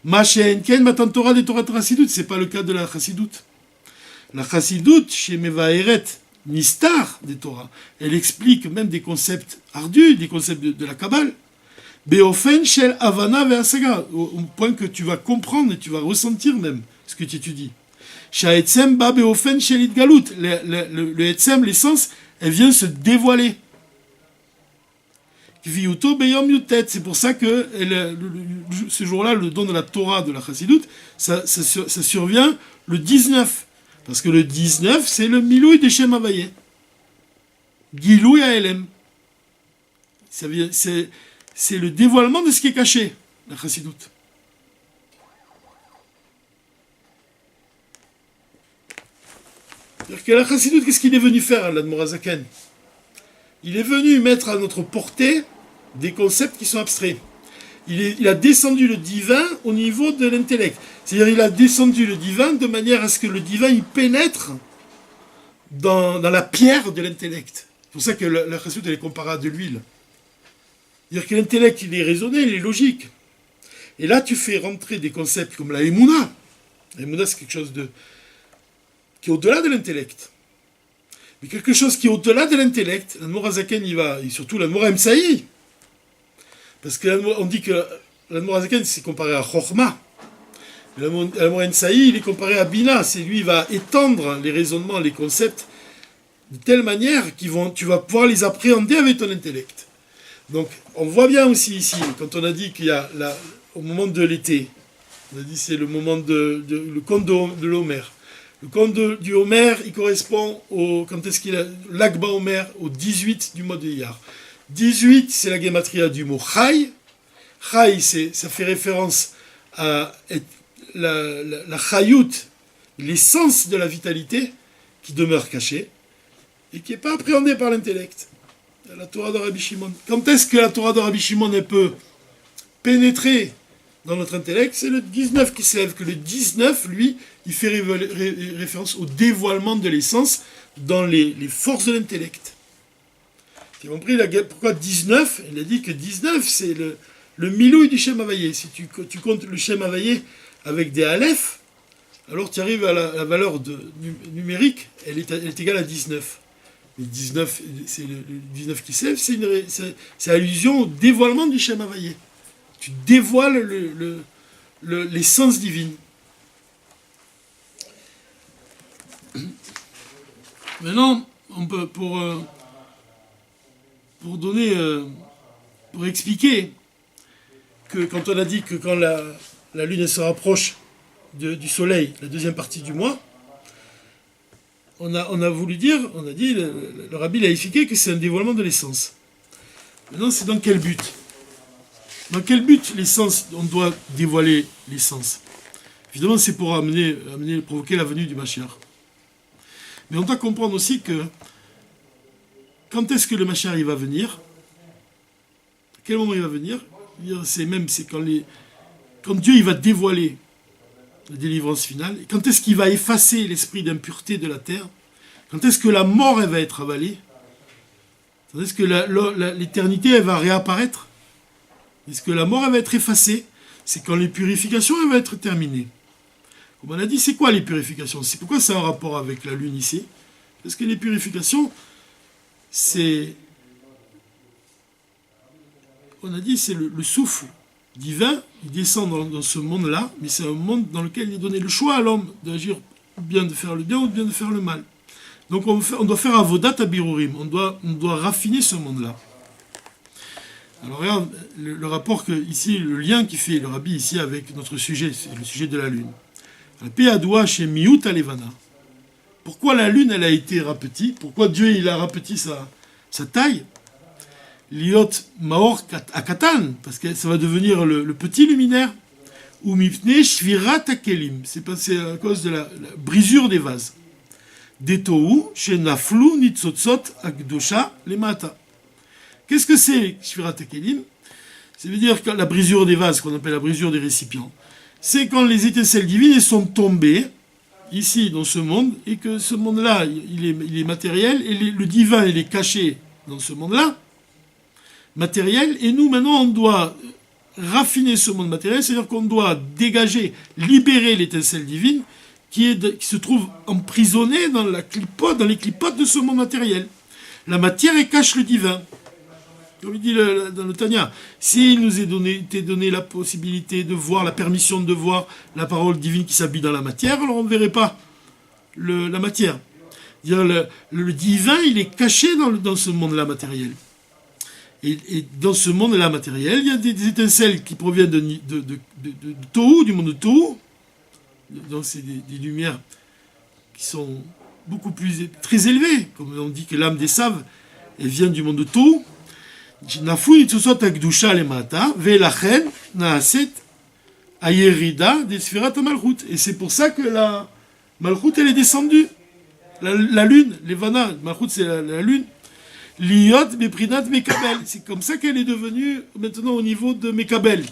Machen Ken Matan Torah des Torah Chassidut, c'est pas le cas de la Chassidut. La Chassidut, chez Mevaeret, Nistar des Torah, elle explique même des concepts ardus, des concepts de la Kabbale. Beofen shel Havana ve'asaga, au point que tu vas comprendre et tu vas ressentir même ce que tu étudies. Sha'etzem ba beofen shel itgalut, le etzem, l'essence, elle vient se dévoiler. Kviuto beyom yutet, c'est pour ça que ce jour-là, le don de la Torah de la Chassidut, ça survient le 19. Parce que le 19, c'est le Milouï des Shem Havaye. Gilouï à Elem. C'est le dévoilement de ce qui est caché, la Chassidut. C'est-à-dire que la Chassidut, qu'est-ce qu'il est venu faire, l'Admor HaZaken? Il est venu mettre à notre portée des concepts qui sont abstraits. Il a descendu le divin au niveau de l'intellect. C'est-à-dire il a descendu le divin de manière à ce que le divin il pénètre dans la pierre de l'intellect. C'est pour ça que la Chassidut elle est comparée à de l'huile. C'est-à-dire que l'intellect il est raisonné, il est logique. Et là tu fais rentrer des concepts comme la Emouna. La Emouna c'est quelque chose qui est au-delà de l'intellect. Mais quelque chose qui est au-delà de l'intellect, l'Admor HaZaken il va, et surtout l'Admor HaEmsaï. Parce qu'on dit que l'Admor HaZaken c'est comparé à Chochma. L'Admor HaEmsaï il est comparé à Bina. C'est lui il va étendre les raisonnements, les concepts de telle manière tu vas pouvoir les appréhender avec ton intellect. Donc, on voit bien aussi ici, quand on a dit qu'il y a au moment de l'été, on a dit c'est le moment le conte de l'Homer. Le conte du Homer, il correspond quand est-ce qu'il a l'Akba Homer, au 18 du mois de Iyar. 18, c'est la gematria du mot Chai. Chai, ça fait référence à la Chayut, l'essence de la vitalité qui demeure cachée et qui n'est pas appréhendée par l'intellect. La Torah de Rabbi Shimon. Quand est-ce que la Torah de Rabbi Shimon peut pénétrer dans notre intellect? C'est le 19 qui s'élève, que le 19, lui, il fait référence au dévoilement de l'essence dans les forces de l'intellect. Tu as compris pourquoi 19? Il a dit que 19, c'est le milouï du Shem Havayé. Si tu comptes le Shem Havayé avec des Aleph, alors tu arrives à la valeur numérique, elle est égale à 19. Mais 19, c'est le 19 qui s'élève, c'est allusion au dévoilement du Shem Havayé. Tu dévoiles l'essence divine. Maintenant, on peut, pour expliquer que quand on a dit que quand la lune se rapproche du soleil, la deuxième partie du mois, on a voulu dire, on a dit, le rabbi l'a expliqué que c'est un dévoilement de l'essence. Maintenant, c'est dans quel but? Dans quel but l'essence, on doit dévoiler l'essence? Évidemment, c'est pour provoquer la venue du Mashiach. Mais on doit comprendre aussi que quand est-ce que le Mashiach il va venir? À quel moment il va venir? C'est quand Dieu il va dévoiler la délivrance finale. Et quand est-ce qu'il va effacer l'esprit d'impureté de la terre? Quand est-ce que la mort elle va être avalée? Quand est-ce que l'éternité elle va réapparaître? Est-ce que la mort elle va être effacée? C'est quand les purifications elles vont être terminées. Comme on a dit, c'est quoi les purifications? C'est pourquoi ça a un rapport avec la lune ici? Parce que les purifications, on a dit, c'est le souffle divin, il descend dans ce monde-là, mais c'est un monde dans lequel il est donné le choix à l'homme d'agir ou bien de faire le bien ou bien de faire le mal. Donc on doit faire avodat abirurim, on doit raffiner ce monde-là. Alors regarde, le rapport ici, le lien qui fait le rabbi ici avec notre sujet, c'est le sujet de la lune. Chez Miut Alevana. Pourquoi la lune elle a été rapetie? Pourquoi Dieu il a rapetit sa taille? Liot Maor Akatan, parce que ça va devenir le petit luminaire. Ou Mipne Shvirat Akelim, c'est à cause de la brisure des vases. Detohu Shenaflu Nitzotzot Akdosha Lemata. Qu'est-ce que c'est Shvirat Akelim? Ça veut dire que la brisure des vases, qu'on appelle la brisure des récipients, c'est quand les étincelles divines sont tombées ici dans ce monde et que ce monde-là il est matériel et le divin il est caché dans ce monde-là matériel, et nous maintenant on doit raffiner ce monde matériel, c'est-à-dire qu'on doit dégager, libérer l'étincelle divine qui se trouve emprisonnée dans les clipotes de ce monde matériel. La matière elle cache le divin. Comme il dit dans le Tanya, s'il nous était donné la possibilité de voir, la permission de voir la parole divine qui s'habille dans la matière, alors on ne verrait pas la matière. Le divin, il est caché dans ce monde-là matériel. Et dans ce monde-là matériel, il y a des étincelles qui proviennent de Tohu, du monde de Tohu. Donc c'est des lumières qui sont très élevées. Comme on dit que l'âme des saves, elle vient du monde de Tohu. Et c'est pour ça que la Malchut elle est descendue. La lune, Levana, Malchut c'est la lune. Liot Beprinat Mekabel. C'est comme ça qu'elle est devenue maintenant au niveau de Mekabel.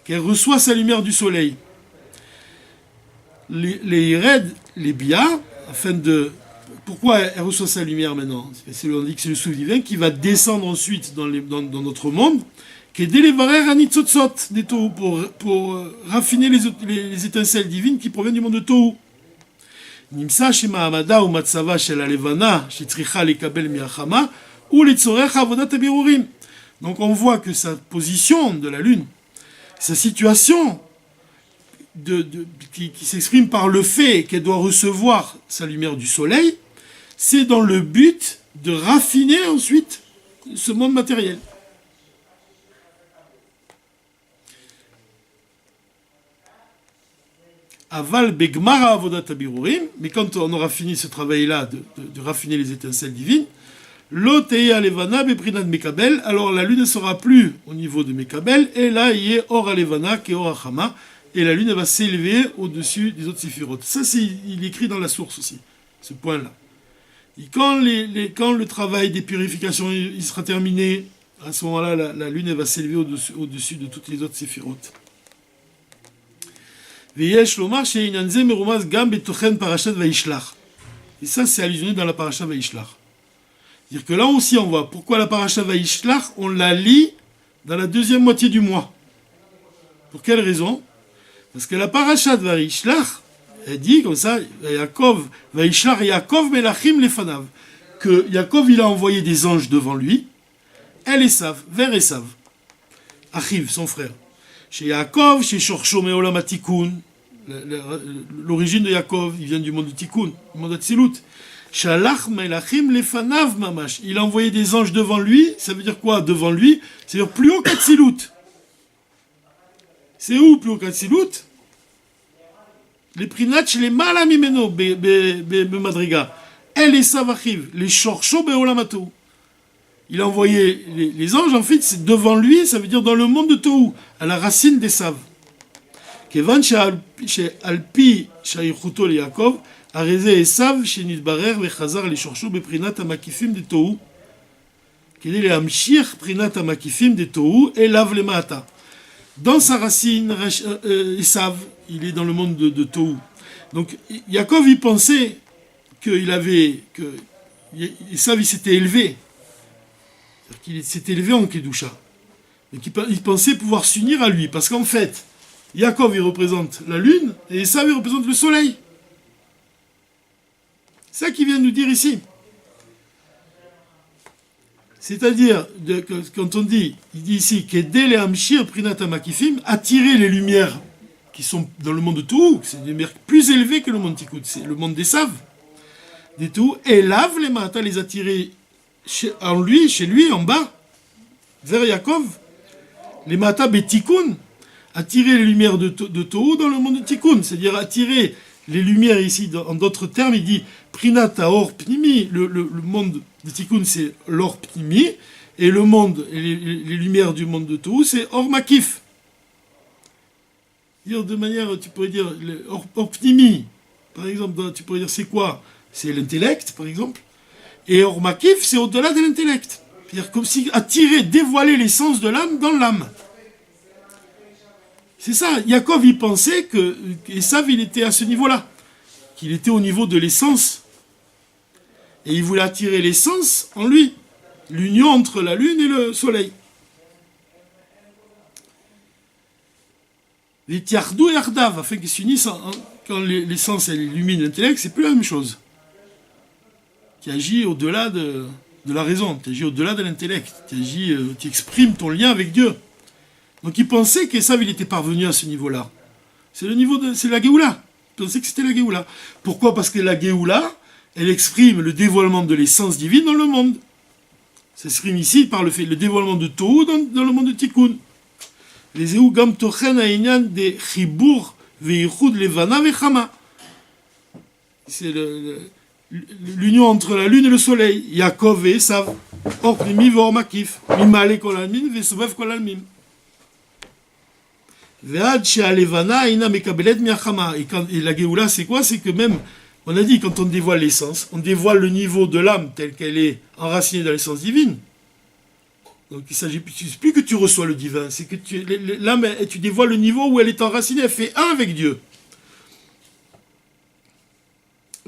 Qu'elle reçoit sa lumière du soleil. Les Ired, les Bia, afin de. Pourquoi elle reçoit sa lumière maintenant? On dit que c'est le souffle divin qui va descendre ensuite dans notre monde, qui est délévarer à Nitzotzot, des Tohu, pour raffiner les étincelles divines qui proviennent du monde de Tohu. Nimsa shema amada ou matzava shel alevana shetricha lekabel miachama ou litzorech avodat abirurim. Donc on voit que sa position de la lune, sa situation qui s'exprime par le fait qu'elle doit recevoir sa lumière du soleil, c'est dans le but de raffiner ensuite ce monde matériel. Aval begmara avodat habirurim, mais quand on aura fini ce travail-là de raffiner les étincelles divines, l'otei alevana beprinat mekabel, alors la lune ne sera plus au niveau de mekabel, et là il y a or alevana qui est or achama, et la lune va s'élever au-dessus des autres séphirotes. Ça, il est écrit dans la source aussi, ce point-là. Et quand le travail des purifications il sera terminé, à ce moment-là, la lune elle va s'élever au-dessus de toutes les autres séphirotes. Et ça, c'est allusionné dans la parasha Vayishlach. C'est-à-dire que là aussi, on voit pourquoi la parasha Vayishlach, on la lit dans la deuxième moitié du mois. Pour quelle raison? Parce que la parasha de Vayishlach, elle dit comme ça, Yaakov, Vayishlach Yaakov melachim lefanav, que Yaakov, il a envoyé des anges devant lui, vers Esav, Achiv, son frère. Chez Yaakov, chez Shorsho Meolam HaTikun, l'origine de Yaakov, il vient du monde de Tikkun, du monde de Tzilut. Shalach Melachim Lefanav Mamash. Il a envoyé des anges devant lui, ça veut dire quoi devant lui? C'est-à-dire plus haut qu'Atzilut. C'est où plus haut qu'Atzilut? Les Prinach, les Malamimeno, Madriga. El Esav Achiv, les Shorsho Beolam HaTohu. Il a envoyé les anges, en fait, c'est devant lui, ça veut dire dans le monde de Tohu, à la racine d'Esav. Kevan Alpi Shaychuto le Yaakov, Areze Esav, Shenitbarer, Vechazar, les Shorsho, Beprinat Amakifim de Tohu. Quel est le Hamshir, Prinat Amakifim de Tohu, et Lav le Maata. Dans sa racine, Esav, il est dans le monde de Tohu. Donc, Yaakov, il pensait que Esav, il s'était élevé. Qu'il s'est élevé en Kedusha. Et qu'il pensait pouvoir s'unir à lui. Parce qu'en fait, Yaakov, il représente la lune, et Esav, il représente le soleil. C'est ça qu'il vient nous dire ici. C'est-à-dire, quand on dit, il dit ici, Kedele Amshir Prinata Makifim, attirer les lumières qui sont dans le monde de Tohu, c'est des lumières plus élevées que le monde Tikkun, c'est le monde d'Esav, des Tohu, et lave les Mahata, les attirer chez lui, en bas, vers Yaakov, les Mahata Betikun, attirer les lumières de Tohu dans le monde de Tikkun, c'est-à-dire attirer les lumières ici, en d'autres termes, il dit Prinata Or Pnimi, le monde de Tikkun c'est l'Or Pnimi, et le monde, et les lumières du monde de Tohu c'est Or Makif. De manière, tu pourrais dire, Or Pnimi, par exemple, tu pourrais dire c'est quoi? C'est l'intellect, par exemple. Et Or Makif, c'est au-delà de l'intellect. C'est-à-dire comme si attirer, dévoiler l'essence de l'âme dans l'âme. C'est ça. Yaakov, il pensait que Esav, il était à ce niveau-là. Qu'il était au niveau de l'essence. Et il voulait attirer l'essence en lui. L'union entre la lune et le soleil. Les tiardou et ardav, afin qu'ils s'unissent quand l'essence, elle illumine l'intellect, c'est plus la même chose. Tu agis au-delà de la raison, tu agis au-delà de l'intellect, tu exprimes ton lien avec Dieu. Donc il pensait qu'Esav il était parvenu à ce niveau-là. C'est la Géoula. Il pensait que c'était la Géoula. Pourquoi? Parce que la Géoula, elle exprime le dévoilement de l'essence divine dans le monde. Ça s'exprime ici par le dévoilement de Tohu dans le monde de Tikkun. Les Ehu Gam Tochen Aïnyan de Chibur Veichud Levana Vechama. C'est l'union entre la lune et le soleil. Yaakov et Esav. Or Pnimi Vor Makif. Mimale Kol Almin Vesuvev Kol Almin. Ve'ad She'alevana Aïna Mekabelet Miachama. Et la Géoula, c'est quoi? C'est que même, on a dit, quand on dévoile l'essence, on dévoile le niveau de l'âme telle qu'elle est enracinée dans l'essence divine. Donc il ne s'agit plus que tu reçois le divin, c'est que l'âme, tu dévoiles le niveau où elle est enracinée, elle fait un avec Dieu.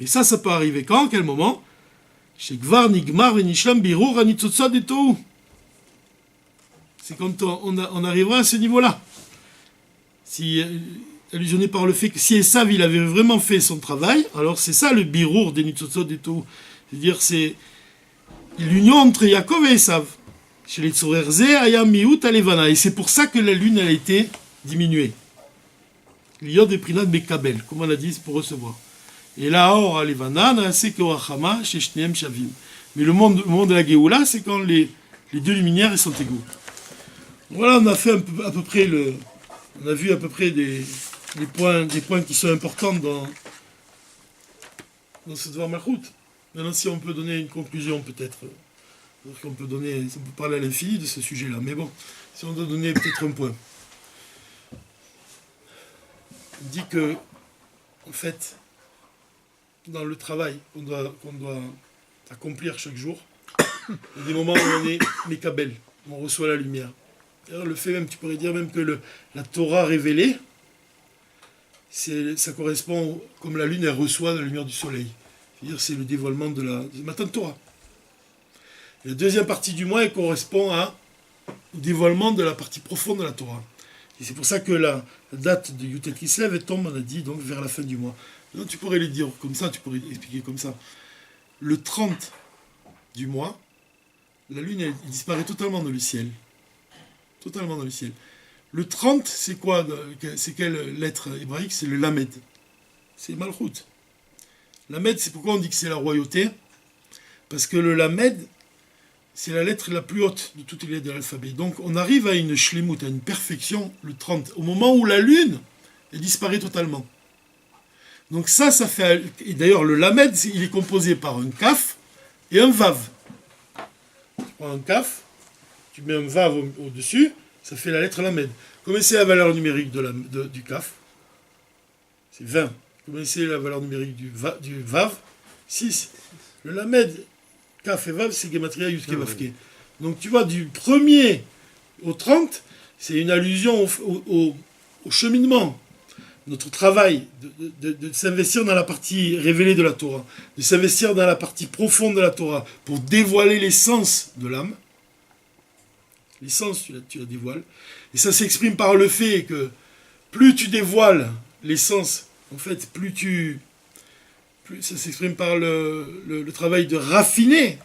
Et ça peut arriver quand? À quel moment? Chez Gvar, Nigmar, Venishlam, Birur, Anitzotzad et Tohu. C'est quand on arrivera à ce niveau-là. Si, allusionné par le fait que si Esav, il avait vraiment fait son travail, alors c'est ça le Birur des Nitzotzad et Tohu. C'est-à-dire c'est l'union entre Yaakov et Esav. Chez les Tsorerze, Aya Miut Alevana. Et c'est pour ça que la lune a été diminuée. Il y a des prinats Bekabel, comme on a dit, pour recevoir. Et là, or, Alevana, c'est Korachama, Sheshneem Shavim. Mais le monde de la Géoula, c'est quand les deux luminaires ils sont égaux. Voilà, on a fait à peu près on a vu à peu près des points qui sont importants dans ce Dvar Malchut. Maintenant, si on peut donner une conclusion, peut-être, on peut parler à l'infini de ce sujet-là. Mais bon, si on doit donner peut-être un point. On dit que, en fait, dans le travail qu'on doit accomplir chaque jour, il y a des moments où on est Mekabel, on reçoit la lumière. D'ailleurs, le fait même, tu pourrais dire même que la Torah révélée, ça correspond, comme la lune, elle reçoit la lumière du soleil. C'est-à-dire, c'est le dévoilement du matin de Torah. Et la deuxième partie du mois, elle correspond au dévoilement de la partie profonde de la Torah. Et c'est pour ça que la date de Yutet Kislev, elle tombe, on a dit, donc vers la fin du mois. Donc, tu pourrais le dire comme ça, tu pourrais expliquer comme ça. Le 30 du mois, la lune, elle disparaît totalement dans le ciel. Totalement dans le ciel. Le 30, c'est quoi? C'est quelle lettre hébraïque? C'est le Lamed. C'est Malchut. Lamed, c'est pourquoi on dit que c'est la royauté? Parce que le Lamed, c'est la lettre la plus haute de toutes les lettres de l'alphabet. Donc on arrive à une shlemut, à une perfection, le 30, au moment où la lune, elle disparaît totalement. Donc ça fait... Et d'ailleurs, le Lamed, il est composé par un Kaf et un Vav. Tu prends un Kaf, tu mets un Vav au-dessus, ça fait la lettre Lamed. Combien c'est la valeur numérique du Kaf? C'est 20. Combien c'est la valeur numérique du Vav? 6. Le Lamed, Kaf et Vav, c'est Gematria Yudke Vavke. Donc tu vois, du 1er au 30, c'est une allusion au cheminement. Notre travail de s'investir dans la partie révélée de la Torah, de s'investir dans la partie profonde de la Torah pour dévoiler l'essence de l'âme. L'essence, tu la dévoiles. Et ça s'exprime par le fait que plus tu dévoiles l'essence, en fait, plus ça s'exprime par le travail de raffiner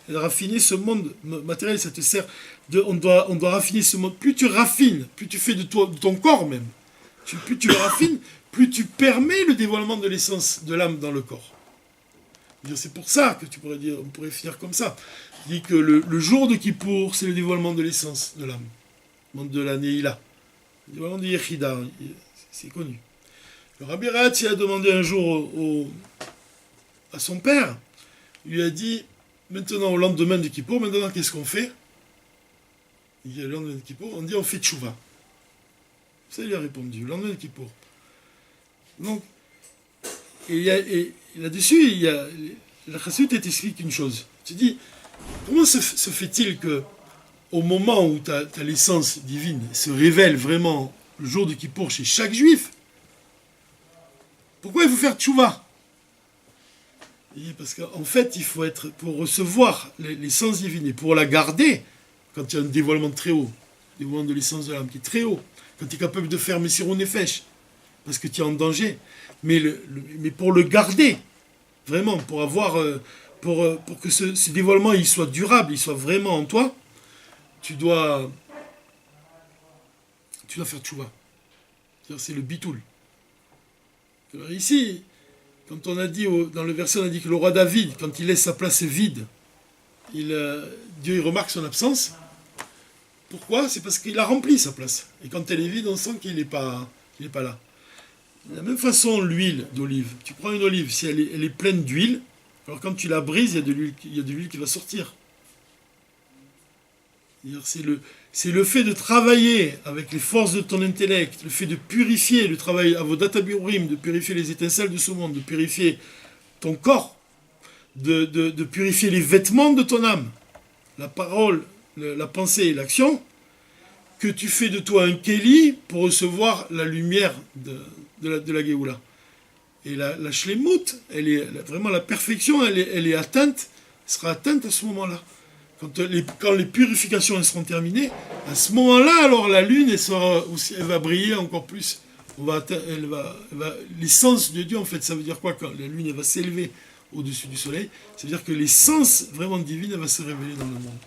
ce monde matériel. Ça te sert on doit raffiner ce monde. Plus tu raffines, plus tu fais de ton corps même, plus tu le raffines, plus tu permets le dévoilement de l'essence de l'âme dans le corps. C'est pour ça que on pourrait finir comme ça. Il dit que le jour de Kippour, c'est le dévoilement de l'essence de l'âme, de la Neila, le dévoilement de Yechida, c'est connu. Le Rabbi Ratz, il a demandé un jour à son père, il lui a dit, maintenant au lendemain de Kippour, maintenant qu'est-ce qu'on fait? Il dit, le lendemain de Kippour, on dit on fait tchouva. Ça, il lui a répondu, le lendemain de Kippour. Donc, et là-dessus, la Chassidut t'explique une chose. Tu dis, comment se fait-il que au moment où ta l'essence divine se révèle vraiment le jour de Kippour chez chaque juif, pourquoi il faut faire tchouva? Parce qu'en fait, il faut être, pour recevoir l'essence divine et pour la garder, quand il y a un dévoilement très haut, dévoilement de l'essence de l'âme qui est très haut, quand tu es capable de faire Messirou Nefesh, parce que tu es en danger, mais pour le garder, vraiment, pour avoir, pour que ce dévoilement il soit durable, il soit vraiment en toi, tu dois faire tchouva. C'est le bitoul. Alors ici, quand on a dit, dans le verset, on a dit que le roi David, quand il laisse sa place vide, Dieu il remarque son absence. Pourquoi? C'est parce qu'il a rempli sa place. Et quand elle est vide, on sent qu'il n'est pas là. De la même façon, l'huile d'olive. Tu prends une olive, si elle est pleine d'huile, alors quand tu la brises, il y a de l'huile qui va sortir. C'est le fait de travailler avec les forces de ton intellect, le fait de purifier le travail avodat habirurim, de purifier les étincelles de ce monde, de purifier ton corps, de purifier les vêtements de ton âme, la parole, la pensée et l'action, que tu fais de toi un kéli pour recevoir la lumière de la Géoula. Et la shlemut, vraiment la perfection, elle est atteinte, sera atteinte à ce moment-là. Quand les purifications seront terminées, à ce moment-là, alors la lune, elle va briller encore plus. L'essence de Dieu, en fait, ça veut dire quoi? Quand la lune elle va s'élever au-dessus du soleil, ça veut dire que l'essence vraiment divine, elle va se révéler dans le monde.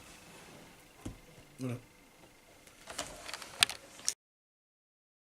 Voilà.